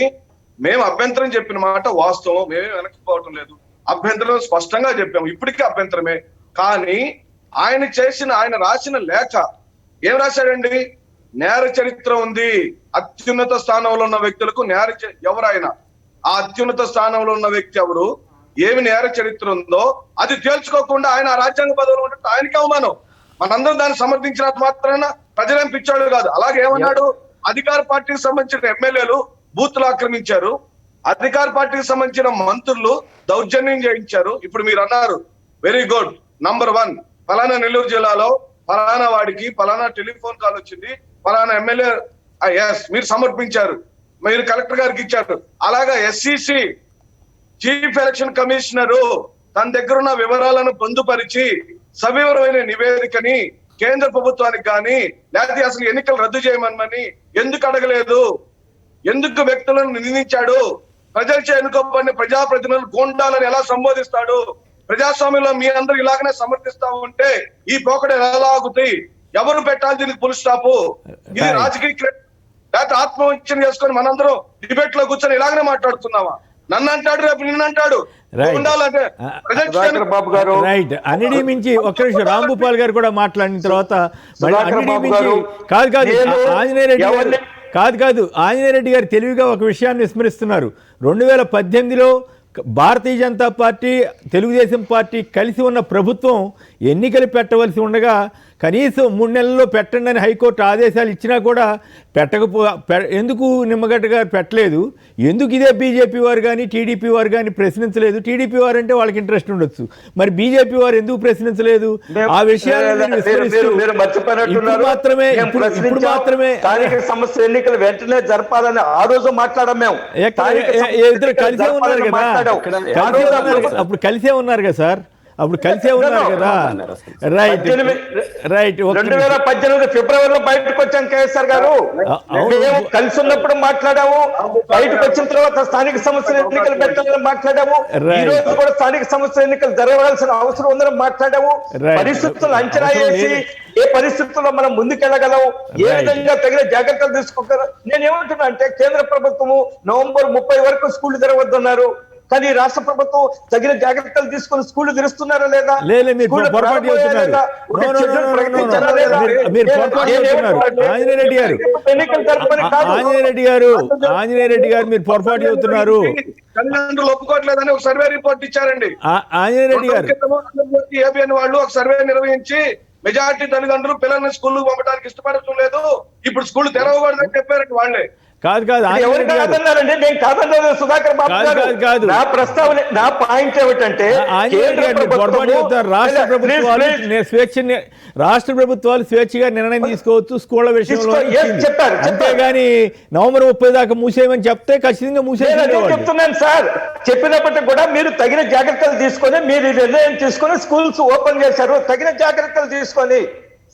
మేము అభ్యంతరం చెప్పిన మాట వాస్తవం, మేమే వెనక్కిపోవటం లేదు. అభ్యంతరం స్పష్టంగా చెప్పాము, ఇప్పటికీ అభ్యంతరమే. కానీ ఆయన రాసిన లేఖ ఏం రాశాడండి? నేర చరిత్ర ఉంది, అత్యున్నత స్థానంలో ఉన్న వ్యక్తులకు ఎవరైనా ఆ అత్యున్నత స్థానంలో ఉన్న వ్యక్తి ఎవరు, ఏమి నేర చరిత్ర ఉందో అది తేల్చుకోకుండా ఆయన రాజ్యాంగ పదవులు ఉంటే ఆయనకి అవమానం. మనందరం దాన్ని సమర్థించినంత మాత్రాన ప్రజలేం పిచ్చాడు కాదు. అలాగే ఏమన్నాడు? అధికార పార్టీకి సంబంధించిన ఎమ్మెల్యేలు బూత్లు ఆక్రమించారు, అధికార పార్టీకి సంబంధించిన మంత్రులు దౌర్జన్యం చేయించారు. ఇప్పుడు మీరు అన్నారు, వెరీ గుడ్, నంబర్ 1 ఫలానా నెల్లూరు జిల్లాలో ఫలానా వాడికి ఫలానా టెలిఫోన్ కాల్ వచ్చింది, ఫలానా ఎమ్మెల్యే మీరు సమర్పించారు, మీరు కలెక్టర్ గారికి ఇచ్చారు. అలాగా SEC చీఫ్ ఎలక్షన్ కమిషనరు తన దగ్గర ఉన్న వివరాలను పొందుపరిచి సవివరమైన నివేదికని కేంద్ర ప్రభుత్వానికి కానీ లేకపోతే అసలు ఎన్నికలు రద్దు చేయమని ఎందుకు అడగలేదు? ఎందుకు వ్యక్తులను నిందించాడు? ప్రజలచే ఎన్నుకోబడిన ప్రజాప్రతినిధులు గోండాలని ఎలా సంబోధిస్తాడు? ప్రజాస్వామ్యంలో మీ అందరూ ఇలాగనే సమర్థిస్తా ఉంటే ఈ పోకడ ఎలా ఆగుతాయి? ఎవరు పెట్టాలి దీనికి ఫుల్ స్టాప్? ఇది రాజకీయ లేకపోతే ఆత్మవంచన చేసుకొని మనందరం డిబేట్ లో కూర్చొని ఇలాగనే మాట్లాడుతున్నావా? నన్ను అంటాడు, రేపు నిన్ను అంటాడు. రైట్. అన్నిటి మించి ఒక్క నిమిషం, రాంభూపాల్ గారు కూడా మాట్లాడిన తర్వాత అన్నిటి మించి ఆంజనేయ రెడ్డి గారు తెలివిగా ఒక విషయాన్ని విస్మరిస్తున్నారు. 2018లో భారతీయ జనతా పార్టీ, తెలుగుదేశం పార్టీ కలిసి ఉన్న ప్రభుత్వం ఎన్నికలు పెట్టవలసి ఉండగా కనీసం 3 నెలల్లో పెట్టండి అని హైకోర్టు ఆదేశాలు ఇచ్చినా కూడా ఎందుకు నిమ్మగడ్డ గారు పెట్టలేదు? ఎందుకు ఇదే బీజేపీ వారు కానీ టీడీపీ వారు కానీ ప్రశ్నించలేదు? టీడీపీ వారు అంటే వాళ్ళకి ఇంట్రెస్ట్ ఉండొచ్చు, మరి బీజేపీ వారు ఎందుకు ప్రశ్నించలేదు? ఆ విషయాన్ని మాత్రమే సమస్య ఎన్నికలు వెంటనే జరపాలని ఆ రోజు మాట్లాడాం మేము. ఇద్దరు కలిసే ఉన్నారు కదా, అప్పుడు కలిసే ఉన్నారు కదా సార్, అప్పుడు కలిసే ఉన్నారు కదా. Right right. 2018 ఫిబ్రవరిలో బయటకు వచ్చాం కేఎస్ఆర్ గారు, మేము కలిసి ఉన్నప్పుడు మాట్లాడాము. బయటకు వచ్చిన తర్వాత స్థానిక సంస్థల ఎన్నికలు పెట్టాలని మాట్లాడాము. ఈ రోజు కూడా స్థానిక సంస్థల ఎన్నికలు జరగాల్సిన అవసరం ఉందని మాట్లాడాము. పరిస్థితులను అంచనా వేసి ఏ పరిస్థితుల్లో మనం ముందుకెళ్ళగలం, ఏ విధంగా తగిన జాగ్రత్తలు తీసుకోగలం. నేనేమంటున్నా అంటే, కేంద్ర ప్రభుత్వము నవంబర్ 30 వరకు స్కూళ్లు తెరవద్దన్నారు, కానీ రాష్ట్ర ప్రభుత్వం తగిన జాగ్రత్తలు తీసుకుని స్కూళ్లు తెరుస్తున్నారా లేదా? ఆంజనేయ రెడ్డి గారు మీరు పొరపాటు చెబుతున్నారు. తల్లిదండ్రులు ఒప్పుకోవట్లేదని ఒక సర్వే రిపోర్ట్ ఇచ్చారండి ఆంజనేయ రెడ్డి గారు. ఏబిఎన్ వాళ్ళు ఒక సర్వే నిర్వహించి మెజారిటీ తల్లిదండ్రులు పిల్లల్ని స్కూల్ పంపడానికి ఇష్టపడటం లేదు, ఇప్పుడు స్కూల్ తెరవకూడదని చెప్పారండి వాళ్ళే. కాదు సుధాకర్ బాబు గారు, నా ప్రస్తావన, నా పాయింట్ ఏమిటంటే, రాష్ట్ర ప్రభుత్వాలు స్వేచ్ఛగా నిర్ణయం తీసుకోవచ్చు స్కూళ్ల విషయంలో, చెప్పారు. అంతేగాని నవంబర్ 30 దాకా మూసేయమని చెప్తే ఖచ్చితంగా చెప్తున్నాను సార్. చెప్పినప్పటికీ కూడా మీరు తగిన జాగ్రత్తలు తీసుకొని, మీరు నిర్ణయం తీసుకొని స్కూల్స్ ఓపెన్ చేశారు. తగిన జాగ్రత్తలు తీసుకొని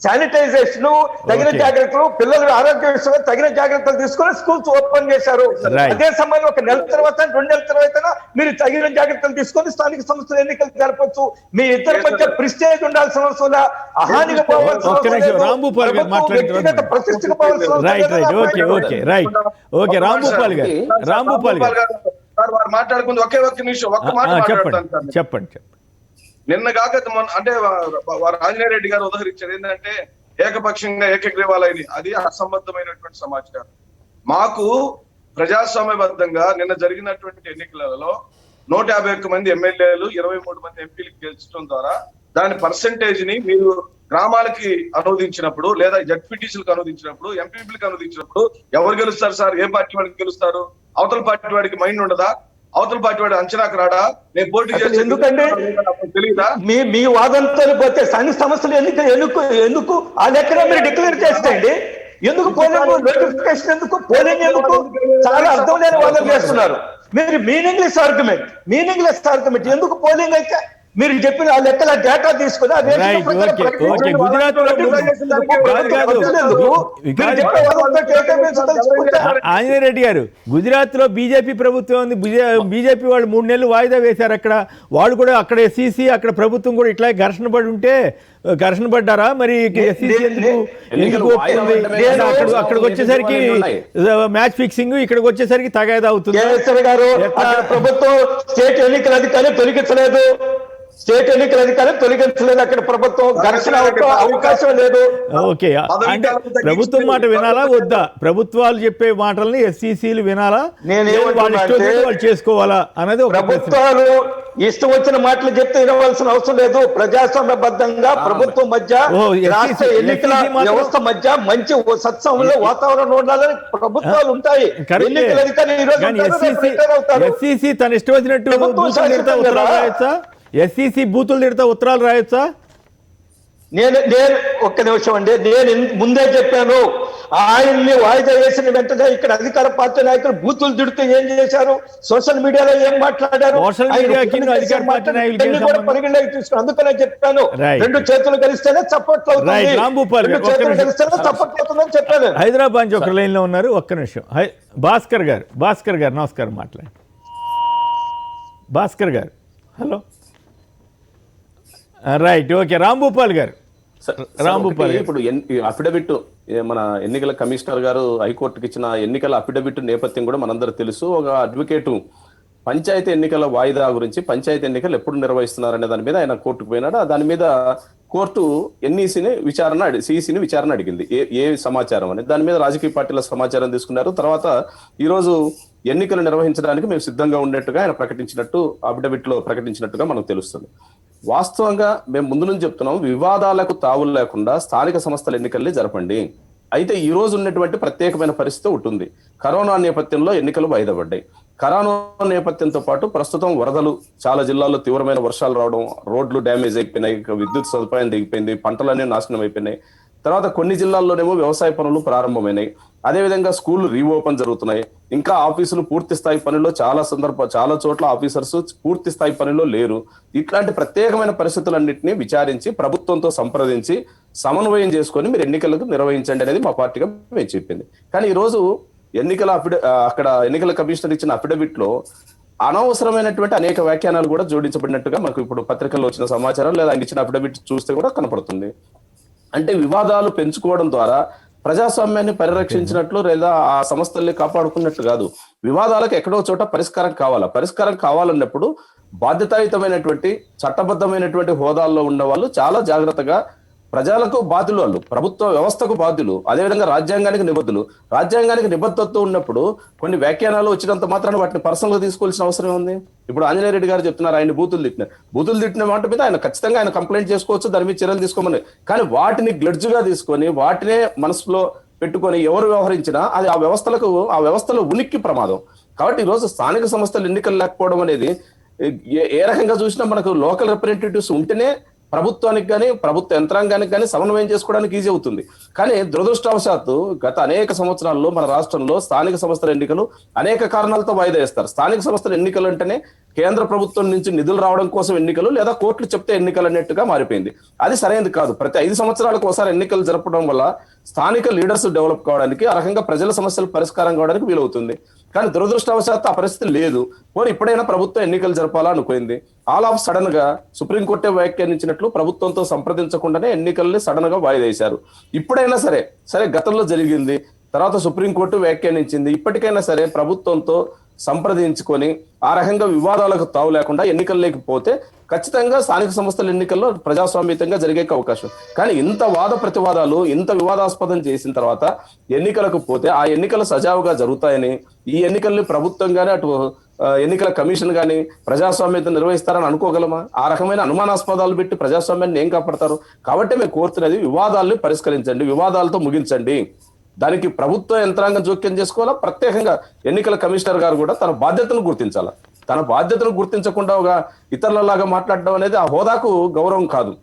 శానిటైజేషన్, తగిన జాగ్రత్తలు, పిల్లల ఆరోగ్య విషయంలో తగిన జాగ్రత్తలు తీసుకొని స్కూల్స్ ఓపెన్ చేశారు. అదే సమయంలో 1 నెల తర్వాత 2 నెలల తర్వాత మీరు తగిన జాగ్రత్తలు తీసుకొని స్థానిక సంస్థల ఎన్నికలు జరపచ్చు. మీ ఇద్దరి మధ్య ప్రిస్టేజ్ ఉండాల్సిన అవసరం, అహానిగా పోవాల్సిన వ్యక్తిగత ప్రతిష్టకు పోవాల్సిన మాట్లాడుకుంది. ఒకే ఒక్క నిమిషం, ఒక్క మాట చెప్పండి. నిన్న కాక అంటే వారు ఆంజనేయ రెడ్డి గారు ఉదహరించారు ఏంటంటే, ఏకపక్షంగా ఏకగ్రీవాలైంది, అది అసంబద్ధమైనటువంటి సమాచారం. మాకు ప్రజాస్వామ్యబద్ధంగా నిన్న జరిగినటువంటి ఎన్నికలలో 151 మంది ఎమ్మెల్యేలు 23 మంది ఎంపీలకు గెలిచడం ద్వారా దాని పర్సెంటేజ్ ని మీరు గ్రామాలకి అనువదించినప్పుడు లేదా జడ్పీటీసీలకు అనువదించినప్పుడు ఎంపీపీలకు అనువదించినప్పుడు ఎవరు గెలుస్తారు సార్? ఏ పార్టీ వాడికి గెలుస్తారు? అవతల పార్టీ వాడికి మైండ్ ఉండదా? అవతల పార్టీ వాడు అంచనాకు రాడా? నేను పోటీ చేసి ఎందుకంటే తెలియదా? మీ వాదంతో పోతే స్థానిక సమస్యలు ఎందుకు ఆ లెక్కన మీరు డిక్లేర్ చేస్తాయండి? ఎందుకు పోలింగ్ నోటిఫికేషన్ ఎందుకు? పోలింగ్ ఎందుకు? చాలా అర్థం లేని వాదన చేస్తున్నారు మీరు. మీనింగ్లెస్ ఆర్గ్యుమెంట్ ఎందుకు పోలింగ్ అయితే? మీరు చెప్పిన ఆ లెక్కల డేటా తీసుకుని ఆంజనేయ రెడ్డి గారు, గుజరాత్ లో బీజేపీ ప్రభుత్వం ఉంది. బీజేపీ వాళ్ళు 3 నెలలు వాయిదా వేశారు. అక్కడ వాళ్ళు కూడా అక్కడ ఎస్సీసీ అక్కడ ప్రభుత్వం కూడా ఇట్లా ఘర్షణ పడి ఉంటే ఘర్షణ పడ్డారా? మరి ఎస్సీసీ ఎందుకు అక్కడికి వచ్చేసరికి మ్యాచ్ ఫిక్సింగ్, ఇక్కడికి వచ్చేసరికి తగాదా అవుతుంది. ప్రభుత్వం స్టేట్ ఎన్నికల అధికారి తొలగించలేదు. అక్కడ ప్రభుత్వం ఘర్షణ అవకాశం లేదు. ఓకే, అంటే ప్రభుత్వం మాట వినాలా వద్దా? ప్రభుత్వాలు చెప్పే మాటల్ని ఎస్సీసీలు వినాలా, వాళ్ళు చేసుకోవాలా అన్నది. ప్రభుత్వాలు ఇష్టం వచ్చిన మాటలు చెప్తే వినవలసిన అవసరం లేదు. ప్రజాస్వామ్యబద్ధంగా ప్రభుత్వం మధ్య రాష్ట్ర ఎన్నికల వ్యవస్థ మధ్య మంచి సత్సంలో వాతావరణం ఉండాలని ప్రభుత్వాలు ఉంటాయి. ఎన్నికల అధికారులు ఎస్సీసీ తన ఇష్టం వచ్చినట్టు ఎస్సీసీ బూతులు తిడతా ఉత్తరాలు రాయొచ్చా? నేను ఒక్క నిమిషం అండి, నేను ముందే చెప్పాను. ఆయన్ని వాయిదా వేసిన వెంటనే ఇక్కడ అధికార పార్టీ నాయకులు బూతులు తిడుతూ ఏం చేశారు? సోషల్ మీడియాలో ఏం మాట్లాడారు? పరిగణలోకి తీసుకుని అందుకనే చెప్పాను, 2 చేతులు కలిస్తేనే చప్పట్లు అవుతుంది, 2 చేతులు కలిస్తేనే చప్పట్లు అవుతుందని చెప్పాను. హైదరాబాద్ నుంచి ఒక లైన్ లో ఉన్నారు, ఒక్క నిమిషం. భాస్కర్ గారు నమస్కారం, మాట్లాడండి. భాస్కర్ గారు, హలో. Right, okay. రాంభూపాల్ గారు, ఇప్పుడు అఫిడవిట్ మన ఎన్నికల కమిషనర్ గారు హైకోర్టుకి ఇచ్చిన ఎన్నికల అఫిడవిట్ నేపథ్యం కూడా మనందరూ తెలుసు. ఒక అడ్వకేటు పంచాయతీ ఎన్నికల వాయిదా గురించి, పంచాయతీ ఎన్నికలు ఎప్పుడు నిర్వహిస్తున్నారనే దాని మీద ఆయన కోర్టుకు పోయినాడు. దాని మీద కోర్టు సిఈసిని విచారణ అడిగింది, ఏ సమాచారం అని. దాని మీద రాజకీయ పార్టీల సమాచారం తీసుకున్నారు. తర్వాత ఈరోజు ఎన్నికలు నిర్వహించడానికి మేము సిద్ధంగా ఉన్నట్టుగా ఆయన ప్రకటించినట్టు అఫిడవిట్ లో ప్రకటించినట్టుగా మనకు తెలుస్తుంది. వాస్తవంగా మేము ముందు నుంచి చెప్తున్నాం, వివాదాలకు తావులు లేకుండా స్థానిక సంస్థల ఎన్నికల్ని జరపండి. అయితే ఈ రోజు ఉన్నటువంటి ప్రత్యేకమైన పరిస్థితి ఉంటుంది. కరోనా నేపథ్యంలో ఎన్నికలు వాయిదా పడ్డాయి. కరోనా నేపథ్యంతో పాటు ప్రస్తుతం వరదలు, చాలా జిల్లాల్లో తీవ్రమైన వర్షాలు రావడం, రోడ్లు డ్యామేజ్ అయిపోయినాయి, విద్యుత్ సదుపాయం దిగిపోయింది, పంటలన్నీ నాశనం అయిపోయినాయి. తర్వాత కొన్ని జిల్లాల్లోనేమో వ్యవసాయ పనులు ప్రారంభమైనాయి. అదేవిధంగా స్కూళ్లు రీఓపెన్ జరుగుతున్నాయి. ఇంకా ఆఫీసులు పూర్తి స్థాయి పనిలో చాలా చోట్ల ఆఫీసర్స్ పూర్తి స్థాయి పనిలో లేరు. ఇట్లాంటి ప్రత్యేకమైన పరిస్థితులన్నింటినీ విచారించి ప్రభుత్వంతో సంప్రదించి సమన్వయం చేసుకొని మీరు ఎన్నికలకు నిర్వహించండి అనేది మా పార్టీగా మేము చెప్పింది. కానీ ఈరోజు అక్కడ ఎన్నికల కమిషనర్ ఇచ్చిన అఫిడవిట్ లో అనవసరమైనటువంటి అనేక వ్యాఖ్యానాలు కూడా జోడించబడినట్టుగా మనకు ఇప్పుడు పత్రికల్లో వచ్చిన సమాచారం లేదా ఆయన ఇచ్చిన అఫిడవిట్ చూస్తే కూడా కనపడుతుంది. అంటే వివాదాలు పెంచుకోవడం ద్వారా ప్రజాస్వామ్యాన్ని పరిరక్షించినట్లు లేదా ఆ సంస్థల్ని కాపాడుకున్నట్టు కాదు. వివాదాలకు ఎక్కడో చోట పరిష్కారం కావాలన్నప్పుడు బాధ్యతాయుతమైనటువంటి చట్టబద్ధమైనటువంటి హోదాల్లో ఉన్న వాళ్ళు చాలా జాగ్రత్తగా ప్రజలకు బాధ్యులు, వాళ్ళు ప్రభుత్వ వ్యవస్థకు బాధ్యులు, అదేవిధంగా రాజ్యాంగానికి నిబద్ధతతో ఉన్నప్పుడు కొన్ని వ్యాఖ్యానాలు వచ్చినంత మాత్రాన్ని వాటిని పర్సనల్ గా తీసుకోవాల్సిన అవసరం ఉంది. ఇప్పుడు ఆంజనేయ రెడ్డి గారు చెప్తున్నారు ఆయన బూతులు తిట్టిన మాట మీద ఆయన ఖచ్చితంగా ఆయన కంప్లైంట్ చేసుకోవచ్చు, దాని మీద చర్యలు తీసుకోమని. కానీ వాటిని గ్లడ్జ్గా తీసుకొని వాటినే మనసులో పెట్టుకొని ఎవరు వ్యవహరించినా అది ఆ వ్యవస్థలో ఉనికి ప్రమాదం. కాబట్టి ఈరోజు స్థానిక సంస్థలు ఎన్నికలు లేకపోవడం అనేది ఏ రకంగా చూసినా మనకు లోకల్ రిప్రజెంటేటివ్స్ ఉంటేనే ప్రభుత్వానికి కానీ ప్రభుత్వ యంత్రాంగానికి కానీ సమన్వయం చేసుకోవడానికి ఈజీ అవుతుంది. కానీ దురదృష్టవశాత్తు గత అనేక సంవత్సరాల్లో మన రాష్ట్రంలో స్థానిక సంస్థల ఎన్నికలు అనేక కారణాలతో వాయిదా వేస్తారు. స్థానిక సంస్థల ఎన్నికలు అంటేనే కేంద్ర ప్రభుత్వం నుంచి నిధులు రావడం కోసం ఎన్నికలు, లేదా కోర్టులు చెప్తే ఎన్నికలు అన్నట్టుగా మారిపోయింది. అది సరైనది కాదు. ప్రతి 5 సంవత్సరాలకు ఒకసారి ఎన్నికలు జరపడం వల్ల స్థానిక లీడర్స్ డెవలప్ కావడానికి, ఆ రకంగా ప్రజల సమస్యలు పరిష్కారం కావడానికి వీలవుతుంది. కానీ దురదృష్టవశాత్తు ఆ పరిస్థితి లేదు. పోనీ ఇప్పుడైనా ప్రభుత్వం ఎన్నికలు జరపాలా అనుకుంది. ఆల్ ఆఫ్ సడన్ గా సుప్రీంకోర్టే వ్యాఖ్యానించినట్లు ప్రభుత్వంతో సంప్రదించకుండానే ఎన్నికల్ని సడన్ గా వాయిదా వేశారు. ఇప్పుడైనా సరే గతంలో జరిగింది, తర్వాత సుప్రీంకోర్టు వ్యాఖ్యానించింది. ఇప్పటికైనా సరే ప్రభుత్వంతో సంప్రదించుకొని ఆ రకంగా వివాదాలకు తావు లేకుండా ఎన్నికలు లేకపోతే ఖచ్చితంగా స్థానిక సంస్థల ఎన్నికల్లో ప్రజాస్వామ్యంగా జరిగే అవకాశం. కానీ ఇంత వాద ప్రతివాదాలు, ఇంత వివాదాస్పదం చేసిన తర్వాత ఎన్నికలకు పోతే ఆ ఎన్నికలు సజావుగా జరుగుతాయని, ఈ ఎన్నికల్ని ప్రభుత్వం కానీ అటు ఎన్నికల కమిషన్ కానీ ప్రజాస్వామ్యత నిర్వహిస్తారని అనుకోగలమా? ఆ రకమైన అనుమానాస్పదాలు పెట్టి ప్రజాస్వామ్యాన్ని ఏం కాపాడతారు? కాబట్టి మేము కోరుతున్నది వివాదాలను పరిష్కరించండి, వివాదాలతో ముగించండి. దానికి ప్రభుత్వ యంత్రాంగం జోక్యం చేసుకోవాలా, ప్రత్యేకంగా ఎన్నికల కమిషనర్ గారు కూడా తన బాధ్యతను గుర్తించాలా. తన బాధ్యతను గుర్తించకుండా ఒక ఇతరులలాగా మాట్లాడడం అనేది ఆ హోదాకు గౌరవం కాదు.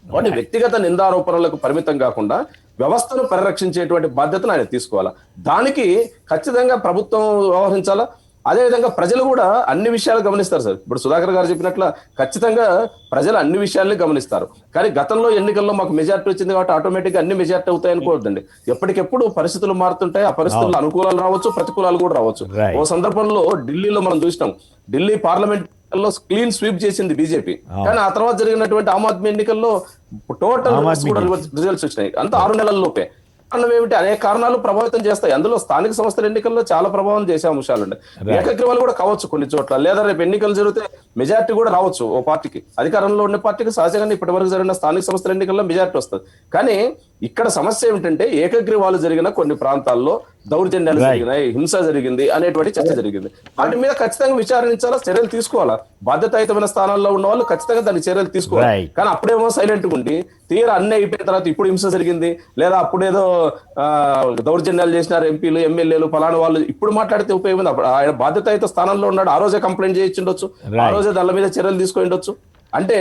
వాటి వ్యక్తిగత నిందారోపణలకు పరిమితం కాకుండా వ్యవస్థను పరిరక్షించేటువంటి బాధ్యతను ఆయన తీసుకోవాలా. దానికి ఖచ్చితంగా ప్రభుత్వం వ్యవహరించాలా. అదేవిధంగా ప్రజలు కూడా అన్ని విషయాలు గమనిస్తారు సార్. ఇప్పుడు సుధాకర్ గారు చెప్పినట్లు ఖచ్చితంగా ప్రజలు అన్ని విషయాల్ని గమనిస్తారు. కానీ గతంలో ఎన్నికల్లో మాకు మెజార్టీ వచ్చింది కాబట్టి ఆటోమేటిక్గా అన్ని మెజార్టీ అవుతాయి అనుకోవద్దండి. ఎప్పటికెప్పుడు పరిస్థితులు మారుతుంటాయి. ఆ పరిస్థితుల్లో అనుకూలాలు రావచ్చు, ప్రతికూలాలు కూడా రావచ్చు. ఓ సందర్భంలో ఢిల్లీలో మనం చూసినాం, ఢిల్లీ పార్లమెంట్ లో క్లీన్ స్వీప్ చేసింది బీజేపీ. కానీ ఆ తర్వాత జరిగినటువంటి ఆమ్ ఆద్మీ ఎన్నికల్లో టోటల్ రిజల్ట్స్ వచ్చినాయి, అంతా 6 నెలల్లోపే. కారణం ఏమిటి? అనేక కారణాలు ప్రభావితం చేస్తాయి. అందులో స్థానిక సంస్థల ఎన్నికల్లో చాలా ప్రభావం చేసే అంశాలు ఉన్నాయి. ఏకగ్రీవాలు కూడా కావచ్చు కొన్ని చోట్ల, లేదా రేపు ఎన్నికలు జరిగితే మెజార్టీ కూడా రావచ్చు ఓ పార్టీకి. అధికారంలో ఉన్న పార్టీకి సహజంగా ఇప్పటి వరకు జరిగిన స్థానిక సంస్థల ఎన్నికల్లో మెజార్టీ వస్తుంది. కానీ ఇక్కడ సమస్య ఏమిటంటే ఏకగ్రీవాలు జరిగిన కొన్ని ప్రాంతాల్లో దౌర్జన్యాలు జరిగినాయి, హింస జరిగింది అనేటువంటి చర్చ జరిగింది. వాటి మీద ఖచ్చితంగా విచారించాలా, చర్యలు తీసుకోవాలా. బాధ్యతాయుతమైన స్థానాల్లో ఉన్న వాళ్ళు ఖచ్చితంగా దానికి చర్యలు తీసుకోవాలి. కానీ అప్పుడేమో సైలెంట్ గా ఉండి తీరా అన్ని అయిపోయిన తర్వాత ఇప్పుడు హింస జరిగింది, లేదా అప్పుడేదో దౌర్జన్యాలు చేసినారు ఎంపీలు ఎమ్మెల్యేలు ఫలానా వాళ్ళు, ఇప్పుడు మాట్లాడితే ఉపయోగం. ఆయన బాధ్యతాయుత స్థానంలో ఉన్నాడు, ఆ రోజే కంప్లైంట్ చేయించుండొచ్చు, ఆ రోజే దాని మీద చర్యలు తీసుకుండొచ్చు. అంటే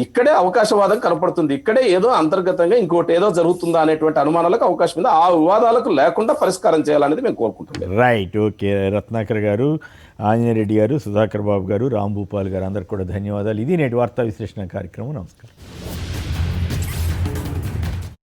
ఇక్కడే అవకాశవాదం కనపడుతుంది. ఇక్కడే ఏదో అంతర్గతంగా ఇంకోటి ఏదో జరుగుతుందా అనేటువంటి అనుమానాలకు అవకాశం ఉంది. ఆ వివాదాలకు లేకుండా పరిష్కారం చేయాలనేది మేము కోరుకుంటున్నాం. Right, okay. రత్నాకర్ గారు, ఆంజనేయ రెడ్డి గారు, సుధాకర్ బాబు గారు, రాంభూపాల్ గారు అందరికి కూడా ధన్యవాదాలు. ఇది నేటి వార్తా విశ్లేషణ కార్యక్రమం. నమస్కారం.